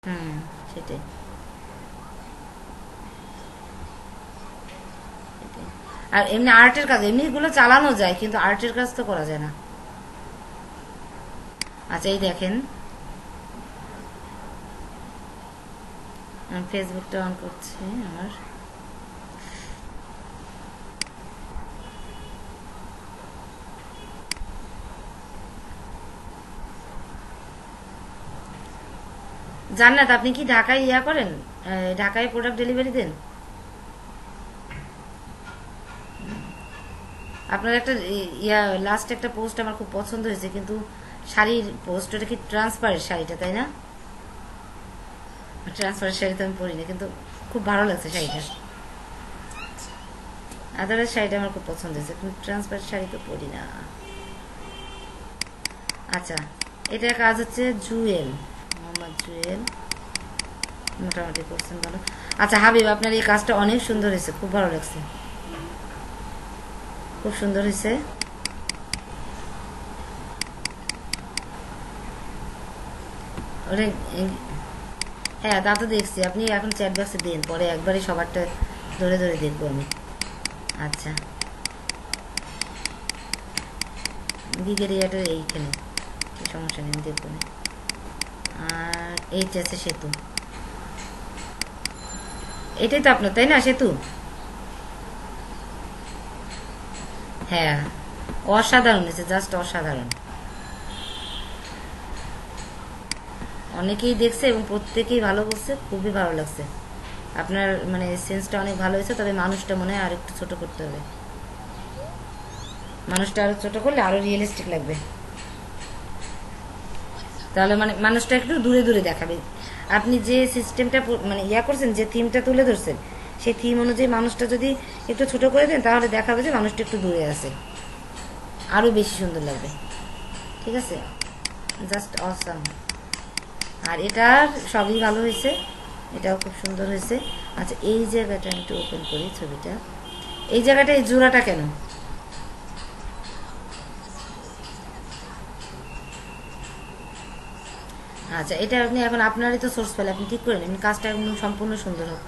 হুম, সেটাই সেটাই। আর এমনি আর্টের কাজ এমনিগুলো চালানো যায়, কিন্তু আর্টের কাজ তো করা যায় না। আচ্ছা, এই দেখেন, আমি ফেসবুকটা অন করছি আমার। জান্নাত, আপনি কি ঢাকায় ইয়া করেন? ঢাকায় প্রোডাক্ট ডেলিভারি দেন? আপনার একটা ইয়া লাস্ট একটা পোস্ট আমার খুব পছন্দ হয়েছে, কিন্তু শাড়ির পোস্ট, ওটা কি ট্রান্সপারেন্ট শাড়িটা, তাই না? ট্রান্সপারেন্ট শাড়ি তো আমি পরি না, কিন্তু খুব ভালো লাগছে শাড়িটা। আদারের শাড়িটা আমার খুব পছন্দ হয়েছে, কিন্তু ট্রান্সপারেন্ট শাড়ি তো পরি না। আচ্ছা, এটা কাজ হচ্ছে জুয়েল, মোহাম্মদ জুয়েল। মোটামুটি করছেন ভালো। আচ্ছা হাবিব, আপনার এই কাজটা অনেক সুন্দর হয়েছে, খুব ভালো লাগছে, খুব সুন্দর হয়েছে। ওটা হ্যাঁ, তা তো দেখছি। আপনি এখন চ্যাট বক্সে দিন, পরে একবারই সবারটা ধরে ধরে দেখবো আমি। আচ্ছা, দিকের ইয়াটা এইখানে, সমস্যা নেই, আমি দেখবো না। আর এইচ আছে সেতু, এটাই তো আপনার, তাই না? সেতু, হ্যাঁ। অসাধারণ হয়েছে, জাস্ট অসাধারণ। অনেকেই দেখছে এবং প্রত্যেকেই ভালো বলছে, খুবই ভালো লাগছে। আপনার মানে সেন্সটা অনেক ভালো হয়েছে, তবে মানুষটা মনে হয় আর একটু ছোট করতে হবে। মানুষটা আরো ছোট করলে আরো রিয়েলিস্টিক লাগবে। তাহলে মানে মানুষটা একটু দূরে দূরে দেখাবে। আপনি যে সিস্টেমটা মানে ইয়া করছেন, যে থিমটা তুলে ধরছেন, সেই থিম অনুযায়ী মানুষটা যদি একটু ছোট করে দেন, তাহলে দেখাবে যে মানুষটা একটু দূরে আছে, আরো বেশি সুন্দর লাগবে। ঠিক আছে, জাস্ট অসাম। আর এটার সবই ভালো হয়েছে, এটাও খুব সুন্দর হয়েছে। আচ্ছা, এই জায়গাটা আমি একটু ওপেন করি ছবিটা। এই জায়গাটা, এই জোড়াটা কেন? আচ্ছা, এটা আপনি এখন আপনারই তো সোর্স পেলে, আপনি ঠিক করে নিন, কাজটা একদম সম্পূর্ণ সুন্দর হোক।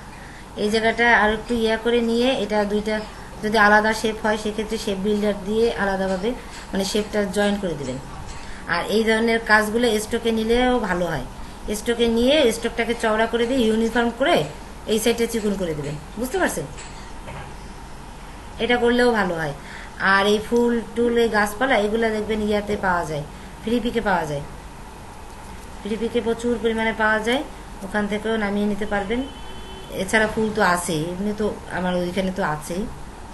এই জায়গাটা আর একটু ইয়া করে নিয়ে, এটা দুইটা যদি আলাদা শেপ হয়, সেক্ষেত্রে শেপ বিল্ডার দিয়ে আলাদাভাবে মানে শেপটা জয়েন করে দেবেন। আর এই ধরনের কাজগুলো স্টকে নিলেও ভালো হয়। স্টকে নিয়ে স্টকটাকে চওড়া করে দিয়ে ইউনিফর্ম করে এই সাইডটা চিকুন করে দেবেন, বুঝতে পারছেন? এটা করলেও ভালো হয়। আর এই ফুল টুল, এই গাছপালা, এগুলো দেখবেন ইয়াতে পাওয়া যায়, ফ্রিপিকে পাওয়া যায়। ফ্রিপিকে প্রচুর পরিমাণে পাওয়া যায়, ওখান থেকেও নামিয়ে নিতে পারবেন। এছাড়া ফুল তো আছেই, এমনি তো আমার ওইখানে তো আছেই,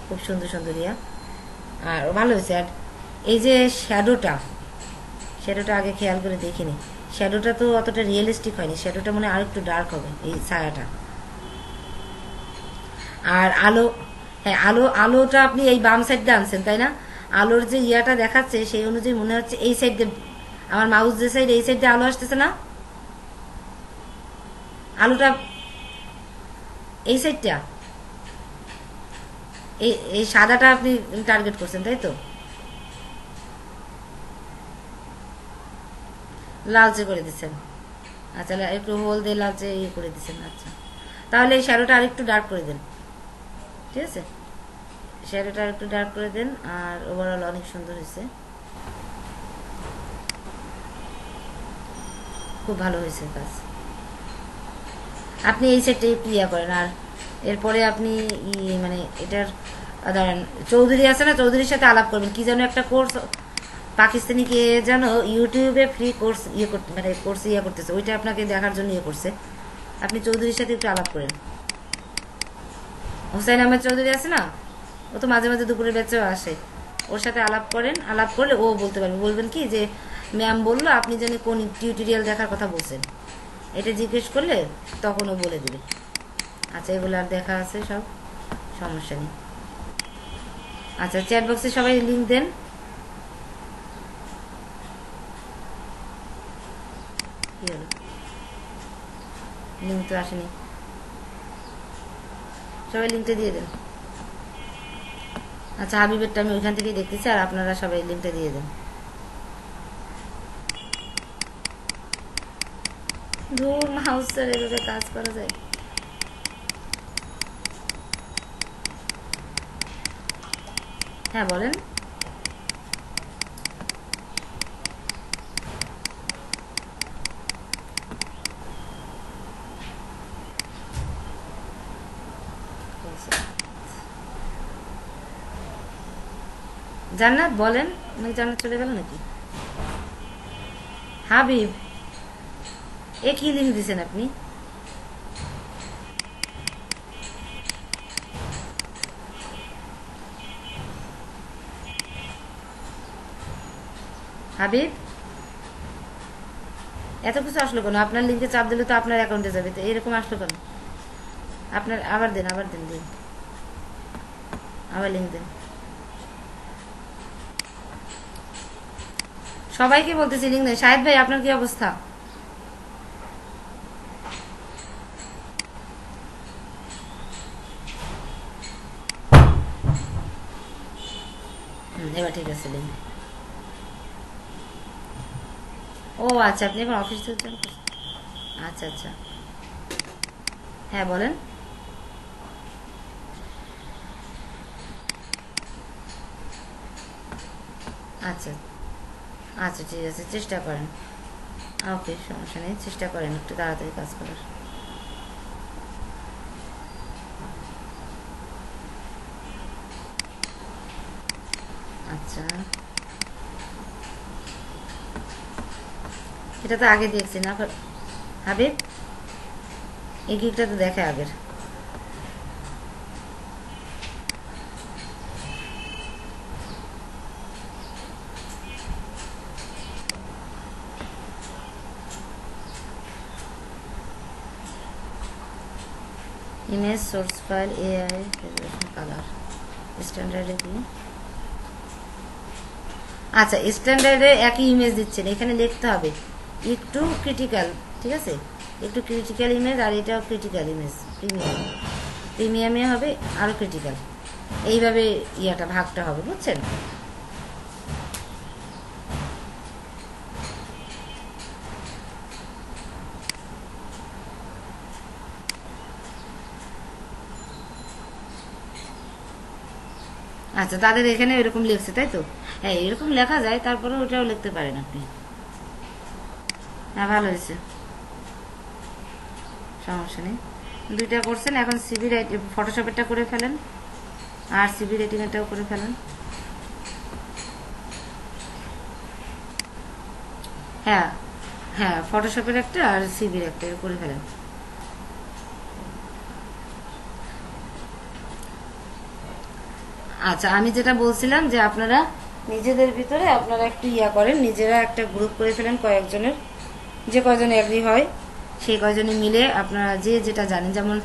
খুব সুন্দর সুন্দর ইয়া। আর ভালো হয়েছে। আর এই যে শ্যাডোটা, শ্যাডোটা আগে খেয়াল করে দেখিনি। শ্যাডোটা তো অতটা রিয়েলিস্টিক হয়নি, শ্যাডোটা মনে হয় আর একটু ডার্ক হবে, এই ছায়াটা। আর আলো, হ্যাঁ আলো, আলোটা আপনি এই বাম সাইড দিয়ে আনছেন, তাই না? আলোর যে ইয়াটা দেখাচ্ছে সেই অনুযায়ী মনে হচ্ছে এই সাইড দিয়ে, আমার মাউস যে সাইড, এই সাইড দিয়ে আলো আসতেছে না? আলোটা এই সাইডটা, এই এই সাদাটা আপনি টার্গেট করছেন, তাই তো? লালচে করে দিচ্ছেন। আচ্ছা, একটু হোল দিয়ে লালচে ইয়ে করে দিচ্ছেন। আচ্ছা, তাহলে এই শ্যাডোটা আর একটু ডার্ক করে দেন। ঠিক আছে, শ্যাডোটা আর একটু ডার্ক করে দেন। আর ওভারঅল অনেক সুন্দর হয়েছে, খুব ভালো হয়েছে কাজ। আপনি এই সেটটা একটু ইয়া করেন। আর এরপরে আপনি মানে এটার ধরেন চৌধুরী আছে না, চৌধুরীর সাথে আলাপ করবেন। কি যেন একটা কোর্স পাকিস্তানি কে যেন ইউটিউবে ফ্রি কোর্স ইয়ে করতে, মানে কোর্স ইয়ে করতেছে, ওইটা আপনাকে দেখার জন্য ইয়ে করছে। আপনি চৌধুরীর সাথে একটু আলাপ করেন। হোসাইন আহমেদ চৌধুরী আছে না, ও তো মাঝে মাঝে দুপুরের ব্যাচেও আসে। ওর সাথে আলাপ করেন, আলাপ করলে ও বলতে পারবে। বলবেন কি যে ম্যাম বললো আপনি যেন কোন টিউটোরিয়াল দেখার কথা বলছেন, এটা জিজ্ঞেস করলে তখন ও বলে দেবে। আচ্ছা, এগুলো আর দেখা আছে সব, সমস্যা নেই। আচ্ছা, চ্যাট বক্সে সবাই লিঙ্ক দেন। কি হলো, লিঙ্ক তো আসেনি, সবাই লিঙ্কটা দিয়ে দেন। আচ্ছা, হাবিবেরটা আমি ওইখান থেকেই দেখতেছি, আর আপনারা সবাই লিঙ্কটা দিয়ে দেন। ধুর মাউসের এভাবে কাজ করা যায়? হ্যাঁ বলেন। জান্নাত বলেন, নাকি জান্নাত চলে গেল নাকি? হাবিব, এ কি লিঙ্ক দিছেন আপনি? হাবিব, এত কিছু আসলো কেন? আপনার লিঙ্কে চাপ দিলে তো আপনার অ্যাকাউন্টে যাবে, তো এরকম আসলো কেন? আপনার আবার দেন, আবার দেন, দিন আবার লিঙ্ক দেন। সবাইকে বলতেছি লিঙ্ক দেন। শাহেদ ভাই, আপনার কি অবস্থা? এবার ঠিক আছে লিঙ্ক। ও আচ্ছা, আপনি এখন অফিস থেকে? আচ্ছা আচ্ছা, হ্যাঁ বলেন। আচ্ছা আচ্ছা, ঠিক আছে, চেষ্টা করেন। ওকে, সমস্যা নেই, চেষ্টা করেন একটু তাড়াতাড়ি কাজ করার। আচ্ছা, এটা তো আগে দেখছি না হাবিব, এই গিকটা তো দেখে আগের। Image source file AI colour স্ট্যান্ডার্ডে কি? আচ্ছা, স্ট্যান্ডার্ডে একই ইমেজ দিচ্ছেন, এখানে লিখতে হবে একটু ক্রিটিক্যাল, ঠিক আছে? একটু ক্রিটিক্যাল ইমেজ, আর এটাও ক্রিটিক্যাল ইমেজ। প্রিমিয়াম, প্রিমিয়ামে হবে আরও ক্রিটিক্যাল, এইভাবে ইয়াটা ভাগটা হবে, বুঝছেন? আচ্ছা, তাদের এখানে এরকম লিখছে, তাই তো? হ্যাঁ, এরকম লেখা যায়, তারপরে ওটাও লিখতে পারেন আপনি। হ্যাঁ, ভালো হয়েছে, সমস্যা নেই। দুইটা করছেন, এখন সিভি রাইটিং ফটোশপেরটা করে ফেলেন, আর সিভি রাইটিংটাও করে ফেলেন। হ্যাঁ হ্যাঁ, ফটোশপের একটা আর সিভির একটা করে ফেলেন। আচ্ছা, আমি যেটা বলছিলাম যে আপনারা নিজেদের ভিতরে আপনারা একটু ইয়া করেন, নিজেরা একটা গ্রুপ করে ফেলেন কয়েকজনের, যে কয়জন এগ্রি হয় সেই কয়জনে মিলে আপনারা যে যেটা জানেন, যেমন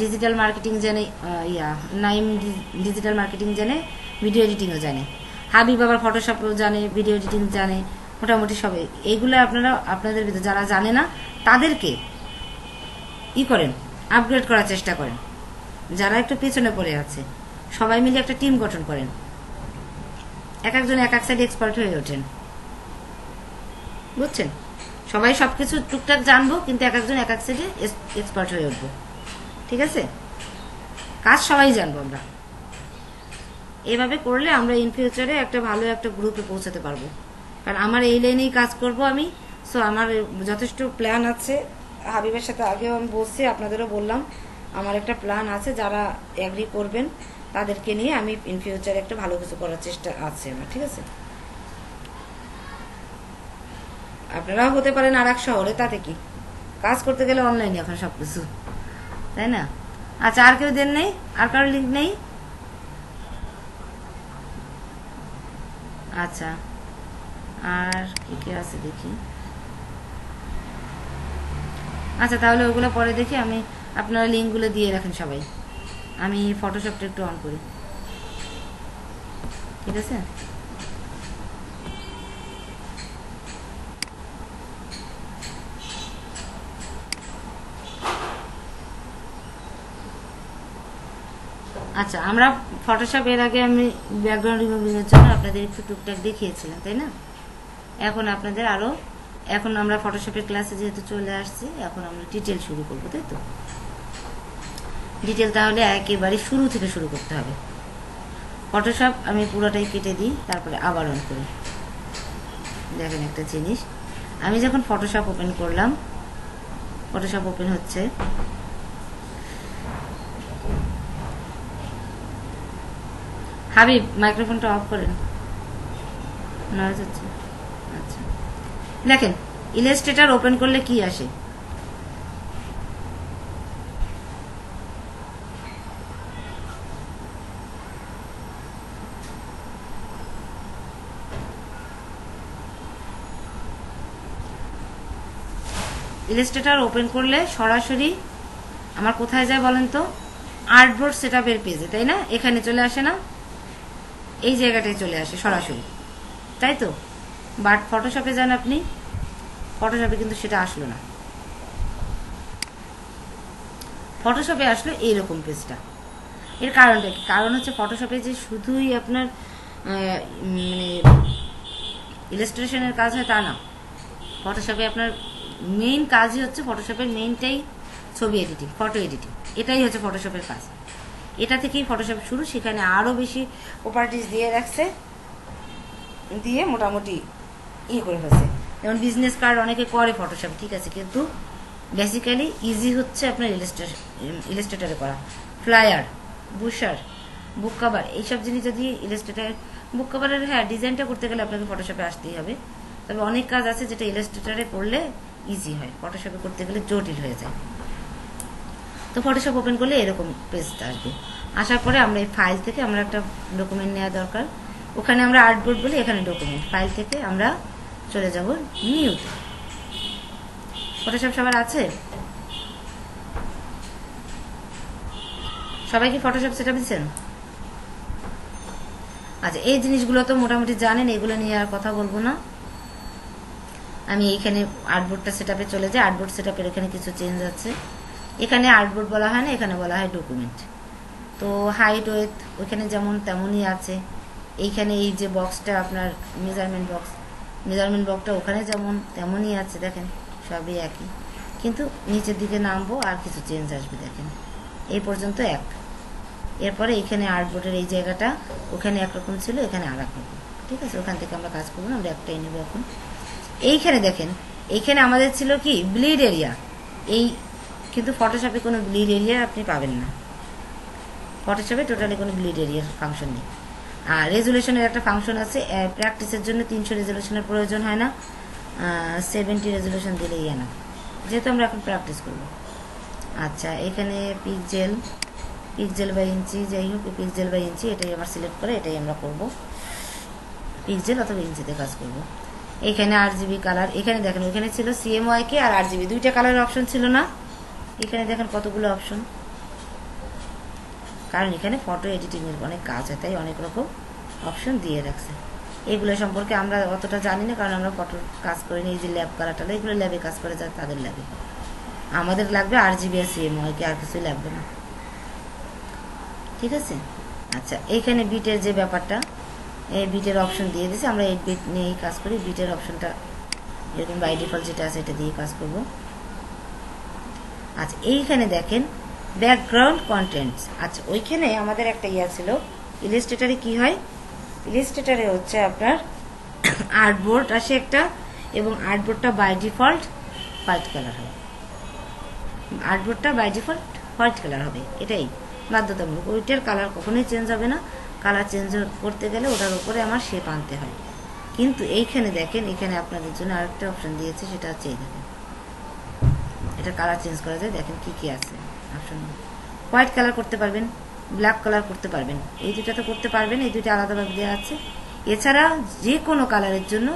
ডিজিটাল মার্কেটিং জানে, নাইম ডিজিটাল মার্কেটিং জানে, ভিডিও এডিটিংও জানে, হাবিব আবার ফটোশপও জানে, ভিডিও এডিটিং জানে, মোটামুটি সবাই। এইগুলো আপনারা আপনাদের ভিতরে যারা জানে না তাদেরকে ই করেন, আপগ্রেড করার চেষ্টা করেন। যারা একটু পেছনে পড়ে আছে সবাই মিলে একটা টিম গঠন করেন, এক একজন এক এক সাইডে এক্সপার্ট হয়ে ওঠেন, বুঝছেন? সবাই সবকিছু টুকটাক জানবো, কিন্তু এক একজন এক এক সাইডে এক্সপার্ট হয়ে উঠবো, ঠিক আছে? কাজ সবাই জানবো আমরা। এভাবে করলে আমরা ইন ফিউচারে একটা ভালো একটা গ্রুপে পৌঁছাতে পারবো, কারণ আমার এই লাইনেই কাজ করব আমি। সো আমার যথেষ্ট প্ল্যান আছে। হাবিবের সাথে আগেও আমি বলছি, আপনাদেরও বললাম, আমার একটা প্ল্যান আছে। যারা এগ্রি করবেন তাদেরকে নিয়ে আমি ইন ফিউচারে একটা ভালো কিছু করার চেষ্টা আছে আমার, ঠিক আছে? আপনারাও হতে পারেন আর এক শহরে, তাতে কি? কাজ করতে গেলে অনলাইনে এখন সবকিছু, তাই না? আচ্ছা, আর কেউ দেন নেই? আর কারোর লিঙ্ক নেই? আচ্ছা, আর কি কি আছে দেখি। আচ্ছা, তাহলে ওগুলো পরে দেখি। আমি আপনারা লিঙ্কগুলো দিয়ে রাখেন সবাই, আমি ফটোশপটা একটু অন করি, ঠিক আছে? আচ্ছা, আমরা ফটোশপ এর আগে আমি ব্যাকগ্রাউন্ড রিমুভিং এর জন্য আপনাদের একটু টুকটাক দেখিয়েছিলাম, তাই না? এখন আপনাদের আরো এখন আমরা ফটোশপের ক্লাসে যেহেতু চলে আসছি, এখন আমরা ডিটেল শুরু করবো, তাই তো? ডিটেল তাহলে একেবারে শুরু থেকে শুরু করতে হবে। ফটোশপ আমি পুরোটাই কেটে দিই, তারপরে আবার অন করি। দেখেন একটা জিনিস, আমি যখন ফটোশপ ওপেন করলাম, ফটোশপ ওপেন হচ্ছে, হাবিব মাইক্রোফোনটা অফ করেন, নয়েজ হচ্ছে। আচ্ছা, দেখেন ইলাস্ট্রেটর ওপেন করলে কি আসে। ইলাস্ট্রেটর ওপেন করলে সরাসরি আমার কোথায় যায় বলেন তো? আর্টবোর্ড সেটআপের পেজে, তাই না? এখানে চলে আসে না, এই জায়গাটায় চলে আসে সরাসরি, তাই তো? বাট ফটোশপে যান আপনি, ফটোশপে কিন্তু সেটা আসলো না। ফটোশপে আসলো এইরকম পেজটা। এর কারণটা কি? কারণ হচ্ছে ফটোশপে যে শুধুই আপনার মানে ইলাস্ট্রেশনের কাজ হয় তা না। ফটোশপে আপনার মেইন কাজই হচ্ছে, ফটোশপের মেইনটাই ছবি এডিটিং, ফটো এডিটিং, এটাই হচ্ছে ফটোশপের কাজ। এটা থেকেই ফটোশপ শুরু। সেখানে আরও বেশি প্রপার্টিস দিয়ে রাখছে, দিয়ে মোটামুটি করে ফেলছে। যেমন বিজনেস কার্ড অনেকে করে ফটোশপ, ঠিক আছে, কিন্তু বেসিক্যালি ইজি হচ্ছে আপনার ইলাস্ট্রেটরে করা। ফ্লায়ার, বুশার, বুক কভার, এইসব জিনিস যদি ইলাস্ট্রেটর, বুক কভারের হ্যাঁ ডিজাইনটা করতে গেলে আপনাকে ফটোশপে আসতেই হবে। তবে অনেক কাজ আছে যেটা ইলাস্ট্রেটরে করলে ইজি হয়, ফটোশপে করতে গেলে জটিল হয়ে যায়। তো ফটোশপ ওপেন করলে এরকম পেজটা আসবে। আসার পরে আমরা এই ফাইল থেকে আমরা একটা ডকুমেন্ট নেওয়া দরকার। ওখানে আমরা আর্টবোর্ড বলি, এখানে ডকুমেন্ট। ফাইল থেকে আমরা চলে যাব নিউতে। ফটোশপ সবার আছে? সবাই কি ফটোশপ সেটা দিচ্ছেন? আচ্ছা, এই জিনিসগুলো তো মোটামুটি জানেন, এগুলো নিয়ে আর কথা বলবো না। আমি এইখানে আর্টবোর্ডটা সেটআপে চলে যাই। আর্টবোর্ড সেটআপের এখানে কিছু চেঞ্জ আছে। এখানে আর্টবোর্ড বলা হয় না, এখানে বলা হয় ডকুমেন্ট। তো হাইট ওয়েথ ওইখানে যেমন তেমনই আছে। এইখানে এই যে বক্সটা আপনার মেজারমেন্ট বক্সটা ওখানে যেমন তেমনই আছে, দেখেন সবই একই। কিন্তু নিচের দিকে নামবো আর কিছু চেঞ্জ আসবে, দেখেন এই পর্যন্ত এক। এরপরে এখানে আর্টবোর্ডের এই জায়গাটা ওখানে একরকম ছিল, এখানে আর এক রকম, ঠিক আছে? ওখান থেকে আমরা কাজ করবো না, আমরা একটাই নেবো এখন। এইখানে দেখেন, এইখানে আমাদের ছিল কি ব্লিড এরিয়া, এই কিন্তু ফটোশপে কোনো ব্লিড এরিয়া আপনি পাবেন না। ফটোশপে টোটালি কোনো ব্লিড এরিয়ার ফাংশন নেই। আর রেজুলেশনের একটা ফাংশন আছে। প্র্যাকটিসের জন্য 300 রেজুলেশনের প্রয়োজন হয় না, 70 রেজুলেশন দিলেই না, যেহেতু আমরা এখন প্র্যাকটিস করব। আচ্ছা, এখানে পিক্সেল বাই ইঞ্চি, যাই হোক পিক্সেল বাই ইঞ্চি এটাই আমার সিলেক্ট করে, এটাই আমরা করব, পিক্সেল অথবা ইঞ্চিতে কাজ করব। এখানে আরজিবি কালার, এখানে দেখেন ওইখানে ছিল সিএমওয়াইকে আর আরজিবি, দুইটা কালারের অপশন ছিল না? এখানে দেখেন কতগুলো অপশন, কারণ এখানে ফটো এডিটিংয়ের অনেক কাজ হয়, তাই অনেক রকম অপশন দিয়ে রাখছে। এগুলো সম্পর্কে আমরা অতটা জানি না, কারণ আমরা ফটোর কাজ করি না। এই যে ল্যাব কালারটা, এগুলো ল্যাবে কাজ করে যায়, তাদের ল্যাবে। আমাদের লাগবে আরজিবি আর সিএমওয়াইকে, আর কিছু লাগবে না, ঠিক আছে? আচ্ছা, এইখানে বিটের যে ব্যাপারটা, এই বিটের অপশন দিয়ে দিয়েছে। আমরা 8 বিট নিয়েই কাজ করি। বিটের অপশনটা এরকম বাই ডিফল্ট যেটা আছে এটা দিয়ে কাজ করব। আচ্ছা, এইখানে দেখেন ব্যাকগ্রাউন্ড কন্টেন্টস। আচ্ছা, ওইখানে আমাদের একটা ইয়া ছিল। ইলাস্ট্রেটরে কি হয়? ইলাস্ট্রেটরে হচ্ছে আপনার আর্টবোর্ড আসে একটা, এবং আর্টবোর্ডটা বাই ডিফল্ট হোয়াইট কালার হয়। আর্টবোর্ডটা বাই ডিফল্ট হোয়াইট কালার হবে, এটাই বাধ্যতামূলক। ওইটার কালার কখনোই চেঞ্জ হবে না। কালার চেঞ্জ করতে গেলে ওটার উপরে আমার শেপ আনতে হয়। কিন্তু এইখানে দেখেন, এখানে আপনাদের জন্য আরেকটা অপশন দিয়েছে, সেটা হচ্ছে এই দেখেন, এটা কালার চেঞ্জ করা যায়। দেখেন কি কি আছে অপশন। হোয়াইট কালার করতে পারবেন, ব্ল্যাক কালার করতে পারবেন, এই দুটা তো করতে পারবেন, এই দুটো আলাদাভাবে দেওয়া আছে। এছাড়া যে কোনো কালারের জন্য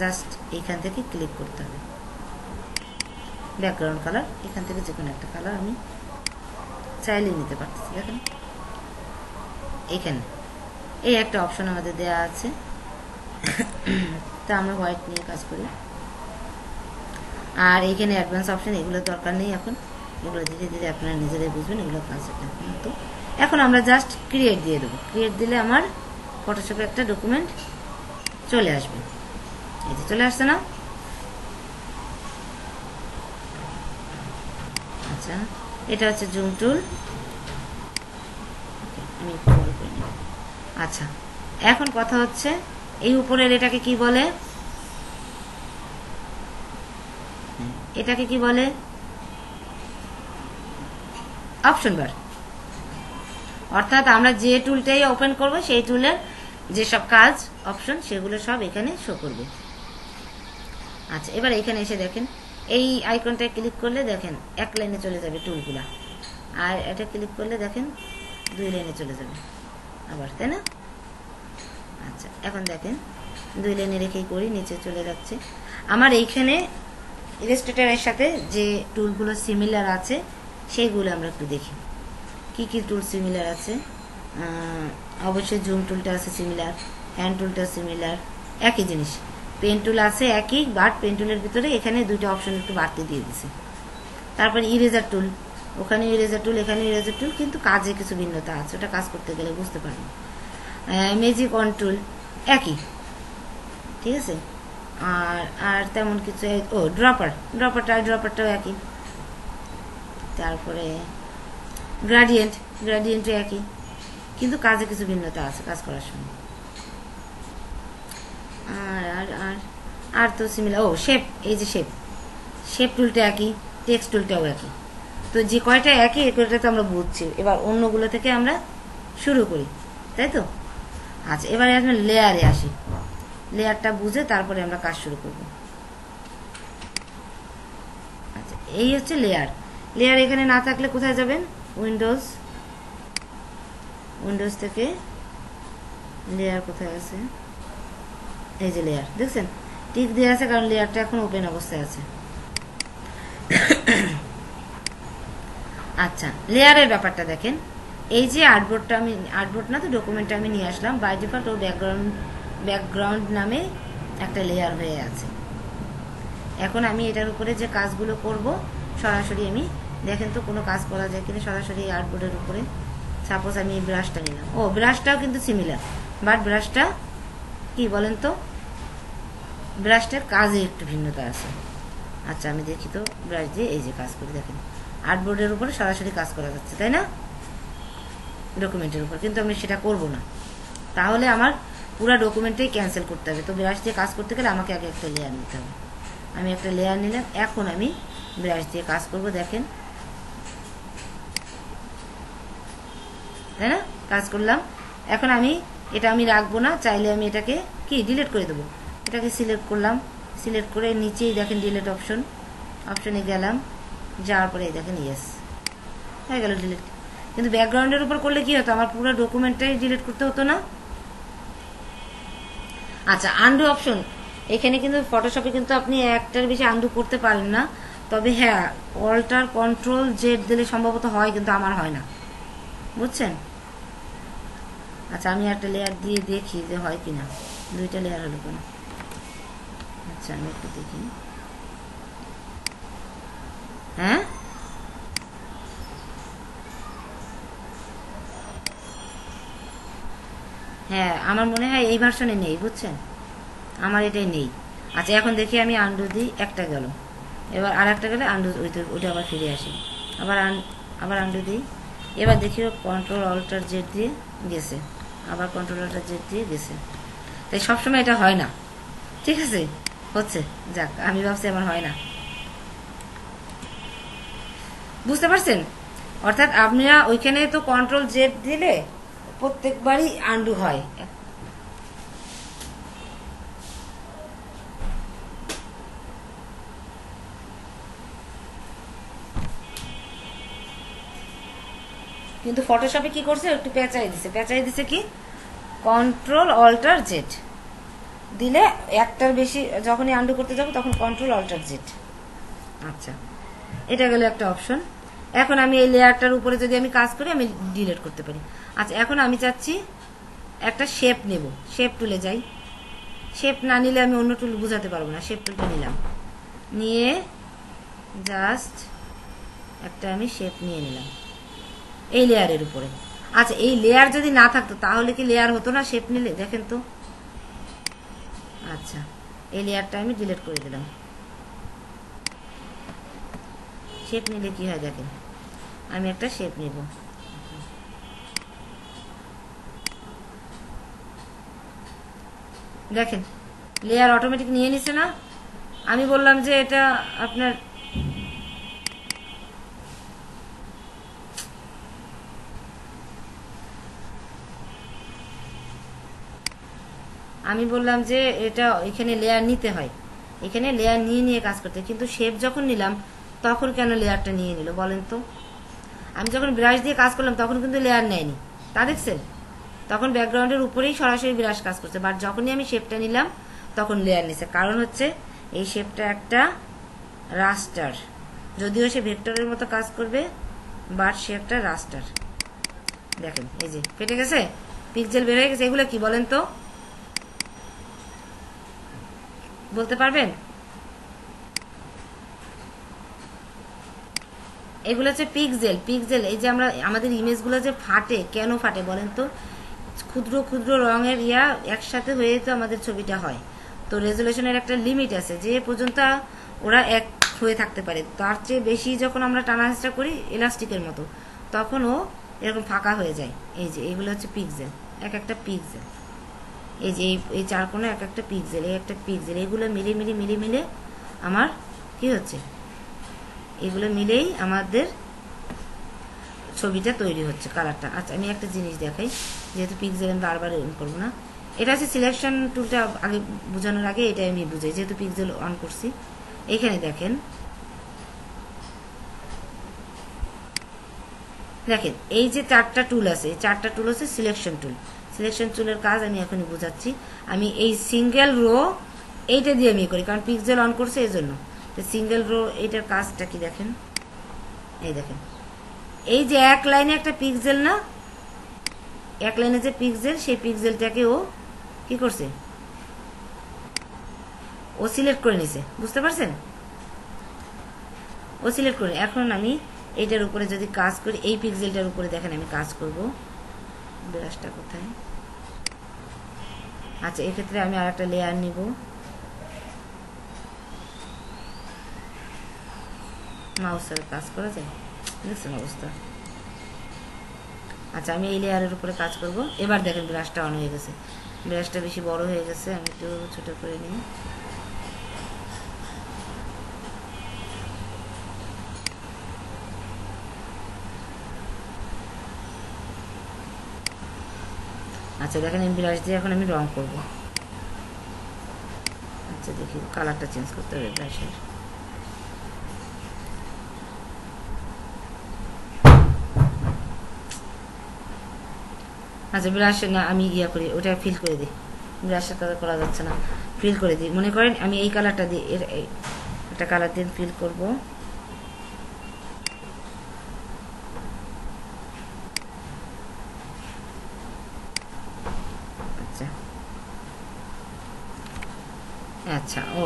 জাস্ট এইখান থেকে ক্লিক করতে হবে, ব্যাকগ্রাউন্ড কালার, এখান থেকে যে কোনো একটা কালার আমি চাইলেই নিতে পারতেছি। দেখেন এইখানে এই একটা অপশন আমাদের দেওয়া আছে, তা আমরা হোয়াইট নিয়ে কাজ করি। আর এইখানে অ্যাডভান্স অপশন, এগুলো দরকার নেই এখন, এগুলো ধীরে ধীরে আপনারা নিজেরাই বুঝবেন, এগুলো কাজ। তো এখন আমরা জাস্ট ক্রিয়েট দিয়ে দেবো। ক্রিয়েট দিলে আমার ফটোশপে একটা ডকুমেন্ট চলে আসবে। এই যে চলে আসছে না? আচ্ছা, এটা হচ্ছে জুম টুল। আমি একটু বড় করে নিই। আচ্ছা, এখন কথা হচ্ছে এই উপরের এটাকে কি বলে? এটাকে কি বলে? অপশন বার। অর্থাৎ আমরা যে টুলটাই ওপেন করব সেই টুলের যেসব কাজ অপশন সেগুলো সব এখানে শো করবে। আচ্ছা, এবার এখানে এসে দেখেন এই আইকনটায় ক্লিক করলে দেখেন এক লাইনে চলে যাবে টুলগুলা, আর এটা ক্লিক করলে দেখেন 2 লাইনে চলে যাবে আবার, তাই না? আচ্ছা, এখন দেখেন 2 লাইনে রেখেই করি, নিচে চলে যাচ্ছে। আমার এইখানে ইলাস্ট্রেটরের সাথে যে টুলগুলো সিমিলার আছে সেইগুলো আমরা একটু দেখি কি কি টুল সিমিলার আছে। অবশ্যই জুম টুলটা আছে সিমিলার, হ্যান্ড টুলটা সিমিলার, একই জিনিস। পেন টুল আছে একই, বাট পেন টুলের ভিতরে এখানে 2টা অপশন একটু বাড়তি দিয়ে দিছে। তারপর ইরেজার টুল, ওখানে ইরেজার টুল, এখানে ইরেজার টুল, কিন্তু কাজে কিছু ভিন্নতা আছে, ওটা কাজ করতে গেলে বুঝতে পারবেন। ম্যাজিক অন টুল একই, ঠিক আছে। আর তেমন কিছু, ড্রপারটাও একই। তারপরে গ্রাডিয়েন্টও একই, কিন্তু কাজে কিছু ভিন্নতা আছে কাজ করার সময়। আর আর আর আর তো সিমিলার। শেপ, এই যে শেপ টুলটা একই, টেক্সট টুলটাও একই। তো যে কয়টা একই এ কয়টা তো আমরা বুঝছি। এবার অন্যগুলো থেকে আমরা শুরু করি, তাই তো? আচ্ছা, এবারে আসলে লেয়ারে আসি। লেয়ারটা বুঝে তারপরে আমরা কাজ শুরু করব। আচ্ছা, এই হচ্ছে লেয়ার। লেয়ার এখানে না থাকলে কোথায় যাবেন? উইন্ডোজ থেকে লেয়ার কোথায় আছে? এই যে লেয়ার, দেখছেন টিক দিয়ে আছে, কারণ লেয়ারটা এখন ওপেন অবস্থায় আছে। আচ্ছা, লেয়ারের ব্যাপারটা দেখেন। এই যে আর্টবোর্ড না তো ডকুমেন্টটা আমি নিয়ে আসলাম, বাই ডিফল্ট ও ব্যাকগ্রাউন্ড নামে একটা লেয়ার হয়ে আছে। এখন আমি এটার উপরে যে কাজগুলো করব সরাসরি আমি দেখেন তো কোনো কাজ করা যায় কিনা সরাসরি আর্টবোর্ডের উপরে। সাপোজ আমি এই ব্রাশটা নিলাম, ব্রাশটাও কিন্তু সিমিলার, বাট ব্রাশটা কি বলেন তো, ব্রাশটার কাজে একটু ভিন্নতা আছে। আচ্ছা, আমি দেখি তো ব্রাশ দিয়ে এই যে কাজ করি, দেখেন আর্টবোর্ডের উপরে সরাসরি কাজ করা যাচ্ছে, তাই না? ডকুমেন্টের উপর, কিন্তু আমি সেটা করব না, তাহলে আমার পুরো ডকুমেন্টটাই ক্যান্সেল করতে হবে। তো ব্রাশ দিয়ে কাজ করতে গেলে আমাকে আগে একটা লেয়ার নিতে হবে। আমি একটা লেয়ার নিলাম, এখন আমি ব্রাশ দিয়ে কাজ করব, দেখেন, তাই না? কাজ করলাম। এখন এটা আমি রাখবো না, চাইলে আমি এটাকে কি ডিলিট করে দেবো। এটাকে সিলেক্ট করলাম, সিলেক্ট করে নিচেই দেখেন ডিলিট অপশনে গেলাম, যাওয়ার পরে দেখেন ইয়েস হয়ে গেল ডিলিট। কিন্তু ব্যাকগ্রাউন্ডের উপর করলে কি হতো, আমার পুরো ডকুমেন্টটাই ডিলিট করতে হতো না। আচ্ছা, আনডু অপশন, এখানে কিন্তু ফটোশপে কিন্তু আপনি একটার বেশি আনডু করতে পারেন না। তবে হ্যাঁ, অল্টার কন্ট্রোল জেড দিলে সম্ভবত হয়, কিন্তু আমার হয় না, বুঝছেন? আচ্ছা, আমি একটা লেয়ার দিয়ে দেখি যে হয় কিনা। 2টা লেয়ার হলো কেন? আচ্ছা, আমি একটু দেখি। হ্যাঁ, হ্যাঁ, আমার মনে হয় এই ভার্সনে নেই, বুঝছেন? আমার এটাই নেই। আচ্ছা, এখন দেখি আমি আন্ডু দিই, একটা গেল, এবার আর একটা গেলে আন্ডু ওইটা আবার ফিরে আসি, আবার আন্ডু দিই, এবার দেখি কন্ট্রোল অল্টার জেড দিয়ে গেছে, আবার কন্ট্রোল অল্টার জেড দিয়ে গেছে। তাই সবসময় এটা হয় না, ঠিক আছে? হচ্ছে, যাক, আমি ভাবছি আমার হয় না, বুঝতে পারছেন? অর্থাৎ আপনারা ওইখানে তো কন্ট্রোল জেড দিলে প্রত্যেকবারই আন্ডু হয়। কিন্তু ফটোশপে কি করছে, একটু পেঁচাই দিছে কি কন্ট্রোল অল্টার জেড দিলে একটার বেশি যখনই আন্ডু করতে যাবো তখন কন্ট্রোল অল্টার জেড। আচ্ছা, এটা গেল একটা অপশন। এখন আমি এই লেয়ারটার উপরে যদি আমি কাজ করি আমি ডিলিট করতে পারি। আচ্ছা, এখন আমি চাচ্ছি একটা শেপ নেব, শেপ টুলে যাই। শেপ না নিলে আমি অন্য টুল বুঝাতে পারবো না। শেপ টুলটা নিলাম, নিয়ে জাস্ট একটা আমি শেপ নিয়ে নিলাম এই লেয়ারের উপরে। আচ্ছা, এই লেয়ার যদি না থাকতো তাহলে কি লেয়ার হতো না শেপ নিলে? দেখেন তো। আচ্ছা, এই লেয়ারটা আমি ডিলিট করে দিলাম। শেপ নিলে কি হয় দেখেন, আমি একটা শেপ নিব, দেখেন লেয়ার অটোমেটিক নিয়ে নিছে না। আমি বললাম যে এটা আপনার আমি বললাম যে এটা এখানে লেয়ার নিতে হয়, এখানে লেয়ার নিয়ে নিয়ে কাজ করতে, কিন্তু শেপ যখন নিলাম তখন কেন লেয়ারটা নিয়ে নিল বলেন তো। আমি যখন ব্রাশ দিয়ে কাজ করলাম তখন কিন্তু লেয়ার নেয়নি, তা দেখছেন, তখন ব্যাকগ্রাউন্ডের উপরেই সরাসরি ব্রাশ কাজ করছে, বাট যখনই আমি শেপটা নিলাম তখন লেয়ার নিছে। কারণ হচ্ছে এই শেপটা একটা রাস্টার, যদিও সে ভেক্টরের মতো কাজ করবে, বাট সে একটা রাস্টার। দেখেন এই যে ফেটে গেছে, পিক্সেল বের হয়ে গেছে। এগুলো কি বলেন তো, বলতে পারবেন? এগুলো হচ্ছে পিক্সেল। পিক্সেল এই যে আমরা আমাদের ইমেজগুলো যে ফাটে, কেন ফাটে বলেন তো, ক্ষুদ্র ক্ষুদ্র রঙের একসাথে হয়ে তো আমাদের ছবিটা হয়। তো রেজুলেশনের একটা লিমিট আছে, যে পর্যন্ত ওরা এক হয়ে থাকতে পারে, তার চেয়ে বেশি যখন আমরা টানা হেঁচড়া করি ইলাস্টিকের মতো, তখন ও এরকম ফাঁকা হয়ে যায়। এই যে এগুলো হচ্ছে পিক্সেল, এক একটা পিক্সেল। এই যে এই চার কোণে এক একটা পিক্সেল, এই একটা পিক্সেল, এগুলো মিলে মিলে মিলে মিলে আমার কি হচ্ছে, এগুলো মিলেই আমাদের ছবিটা তৈরি হচ্ছে, কালারটা। আচ্ছা আমি একটা জিনিস দেখাই, যেহেতু পিক্সেল আমি বারবার অন করবো না, এটা হচ্ছে সিলেকশন টুলটা আগে বোঝানোর আগে এটাই আমি বুঝাই, যেহেতু পিক্সেল অন করছি। এখানে দেখেন, দেখেন এই যে চারটা টুল আছে, এই চারটা টুল হচ্ছে সিলেকশন টুল। সিলেকশন টুলের কাজ আমি এখনই বোঝাচ্ছি। আমি এই সিঙ্গেল রো এইটা দিয়ে আমি করি, কারণ পিক্সেল অন করছে এই জন্য। তো সিঙ্গেল রো এইটার কাজটা কি দেখেন, এই দেখেন এই যে এক লাইনে একটা পিক্সেল না, এক লাইনে যে পিক্সেল, সেই পিক্সেলটাকে ও কি করছে, ও সিলেক্ট করে নিছে, বুঝতে পারছেন? ও সিলেক্ট করে, এখন আমি এইটার উপরে যদি কাজ করি, এই পিক্সেলটার উপরে দেখেন আমি কাজ করব, ব্রাশটা কোথায়, আচ্ছা এক্ষেত্রে আমি আর একটা লেয়ার নিব, মাউসের কাজ করা যায়, দেখছেন অবস্থা। আচ্ছা আমি এই লেয়ারের উপরে কাজ করব। এবার দেখেন ব্রাশটা অন হয়ে গেছে, ব্রাশটা বেশি বড় হয়ে গেছে, আমি একটু ছোট করে নিই। আচ্ছা দেখেন এই ব্রাশ দিয়ে এখন আমি রং করব। আচ্ছা দেখি কালারটা চেঞ্জ করতে হবে ব্রাশের। আচ্ছা ব্রাশে না আমি করি, ওটা ফিল করে দিই, ব্রাশের কালার করা যাচ্ছে না, ফিল করে দিই। মনে করেন আমি এই কালারটা দিয়ে একটা কালার দিয়ে ফিল করব। আচ্ছা আচ্ছা ও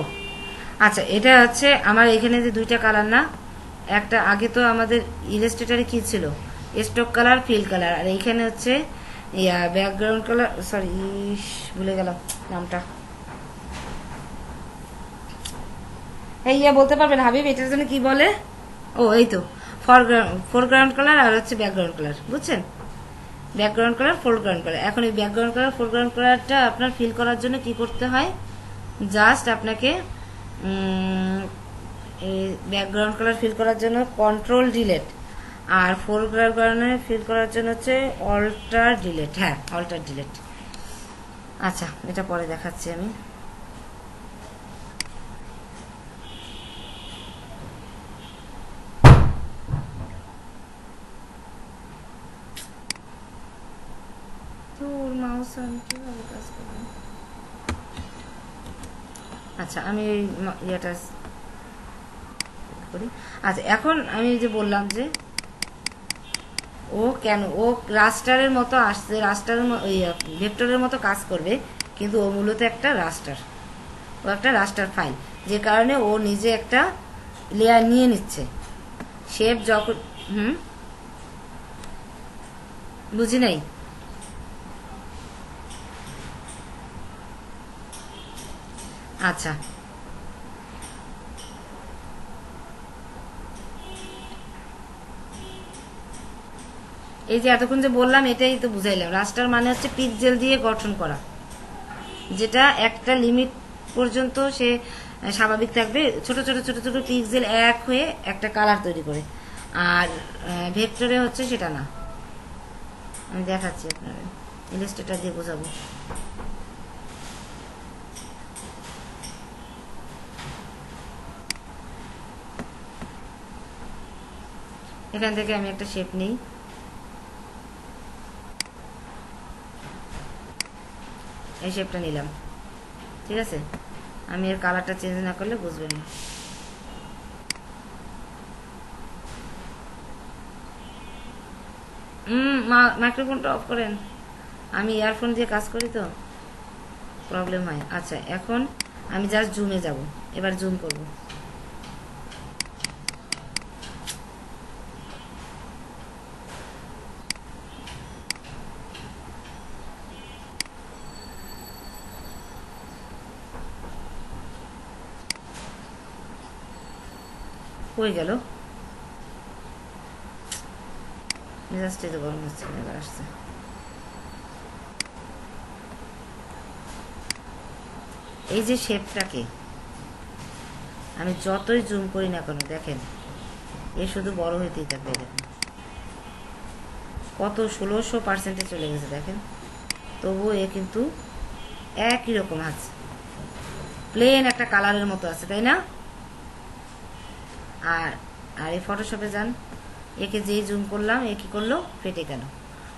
আচ্ছা, এটা হচ্ছে আমার এখানে যে দুইটা কালার না, একটা আগে তো আমাদের ইলাস্ট্রেটরে কি ছিল, স্টক কালার, ফিল কালার, আর এইখানে হচ্ছে ব্যাকগ্রাউন্ড কালার, সরি ভুলে গেলাম নামটা, এই বলতে পারবেন হাবিব এটার জন্য কি বলে? ও এই তো ফোরগ্রাউন্ড কালার আর হচ্ছে ব্যাকগ্রাউন্ড কালার, বুঝছেন? Background colour, foreground colour. এখন এই ব্যাকগ্রাউন্ড কালার, ফোরগ্রাউন্ড কালারটা আপনার ফিল করার জন্য কি করতে হয়, জাস্ট আপনাকে ব্যাকগ্রাউন্ড কালার ফিল করার জন্য কন্ট্রোল ডিলেট, আর ফোরগ্রাউন্ড কালার ফিল করার জন্য হচ্ছে অল্টার ডিলেট। হ্যাঁ অল্টার ডিলেট। আচ্ছা এটা পরে দেখাচ্ছি আমি। আচ্ছা আমি ইয়েটা করি। আচ্ছা এখন আমি যে বললাম যে ও কেন ও রাস্টারের মতো আসছে, রাস্টারের ভেক্টরের মতো কাজ করবে, কিন্তু ও মূলত একটা রাস্টার, ও একটা রাস্টার ফাইল, যে কারণে ও নিজে একটা লেয়ার নিয়ে নিচ্ছে। শেপ যখন বুঝি নাই, আচ্ছা এই যে এতক্ষণ যে বললাম এটাই তো বুঝাইলাম। রাস্টার মানে হচ্ছে পিক্সেল দিয়ে গঠন করা, যেটা একটা লিমিট পর্যন্ত সে স্বাভাবিক থাকবে, ছোট ছোট ছোট ছোট পিক্সেল এক হয়ে একটা কালার তৈরি করে। আর ভেক্টরে হচ্ছে সেটা না। আমি দেখাচ্ছি আপনার ইলাস্ট্রেটর দিয়ে বোঝাবো। এখান থেকে আমি একটা শেপ নিই, এই শেপটা নিলাম, ঠিক আছে। আমি এর কালারটা চেঞ্জ না করলে বুঝবেন না। মাইক্রোফোনটা অফ করেন, আমি ইয়ারফোন দিয়ে কাজ করি তো প্রবলেম হয়। আচ্ছা, এখন আমি জাস্ট জুমে যাব, এবার জুম করব। হয়ে গেল, মেজাজটাই তো গরম হচ্ছে, এবার আসছে। এই যে শেপটাকে আমি যতই জুম করি না কেন, দেখেন এ শুধু বড় হইতেই থাকবে। দেখেন কত 1600% চলে গেছে, দেখেন। তবুও এ কিন্তু একই রকম আছে, প্লেন একটা কালারের মতো আছে, তাই না? আর আর এই ফটোশপে যান, একে যেই জুম করলাম এ কি করলো, ফেটে গেল।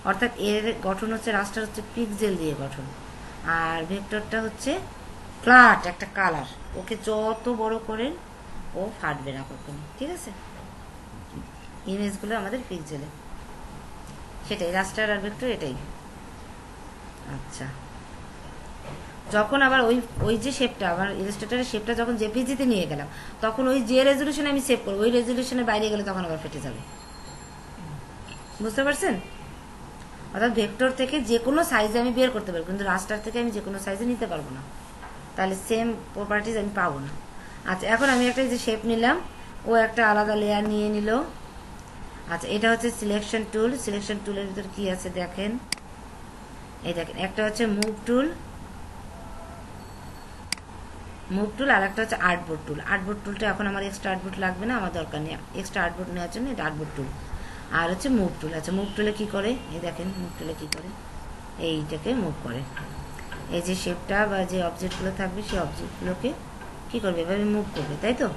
অর্থাৎ এর গঠন হচ্ছে, রাস্টার হচ্ছে পিক্সেল দিয়ে গঠন, আর ভেক্টরটা হচ্ছে ফ্ল্যাট একটা কালার। ওকে যত বড় করেন ও ফাটবে না কখনো, ঠিক আছে। ইমেজগুলো আমাদের পিক্সেলে, সেটাই রাস্টার আর ভেক্টর, এটাই। আচ্ছা, যখন আবার ওই ওই যে শেপটা, আবার ইলাস্ট্রেটরের শেপটা যখন জেপিজিতে নিয়ে গেলাম, তখন ওই যে রেজলিউশনে আমি সেভ করবো, ওই রেজলিউশনের বাইরে গেলে তখন আবার ফেটে যাবে। বুঝতে পারছেন? অর্থাৎ ভেক্টর থেকে যে কোনো সাইজে আমি বের করতে পারবো, কিন্তু রাস্টার থেকে আমি যে কোনো সাইজে নিতে পারবো না, তাহলে সেম প্রপার্টিজ আমি পাবো না। আচ্ছা, এখন আমি একটা যে শেপ নিলাম, ও একটা আলাদা লেয়ার নিয়ে নিল। আচ্ছা, এটা হচ্ছে সিলেকশন টুল। সিলেকশন টুলের ভিতর কি আছে দেখেন, এই দেখেন, একটা হচ্ছে মুভ টুল, মুভ টুল, আর একটা হচ্ছে আর্টবোর্ড টুল। আর্টবোর্ড টুলটা এখন আমার এক্সট্রা আর্টবোর্ড লাগবে না, আমার দরকার নেই এক্সট্রা আর্টবোর্ড নেওয়ার জন্য, এটা আর্টবোর্ড টুল। আর হচ্ছে মুভ টুল। আচ্ছা, মুভ টুলে কি করে, এই দেখেন মুভ টুলে কি করে, এইটাকে মুভ করে। এই যে শেপটা বা যে অবজেক্টগুলো থাকবে সেই অবজেক্টগুলোকে কি করবে, এভাবে মুভ করবে, তাই তো?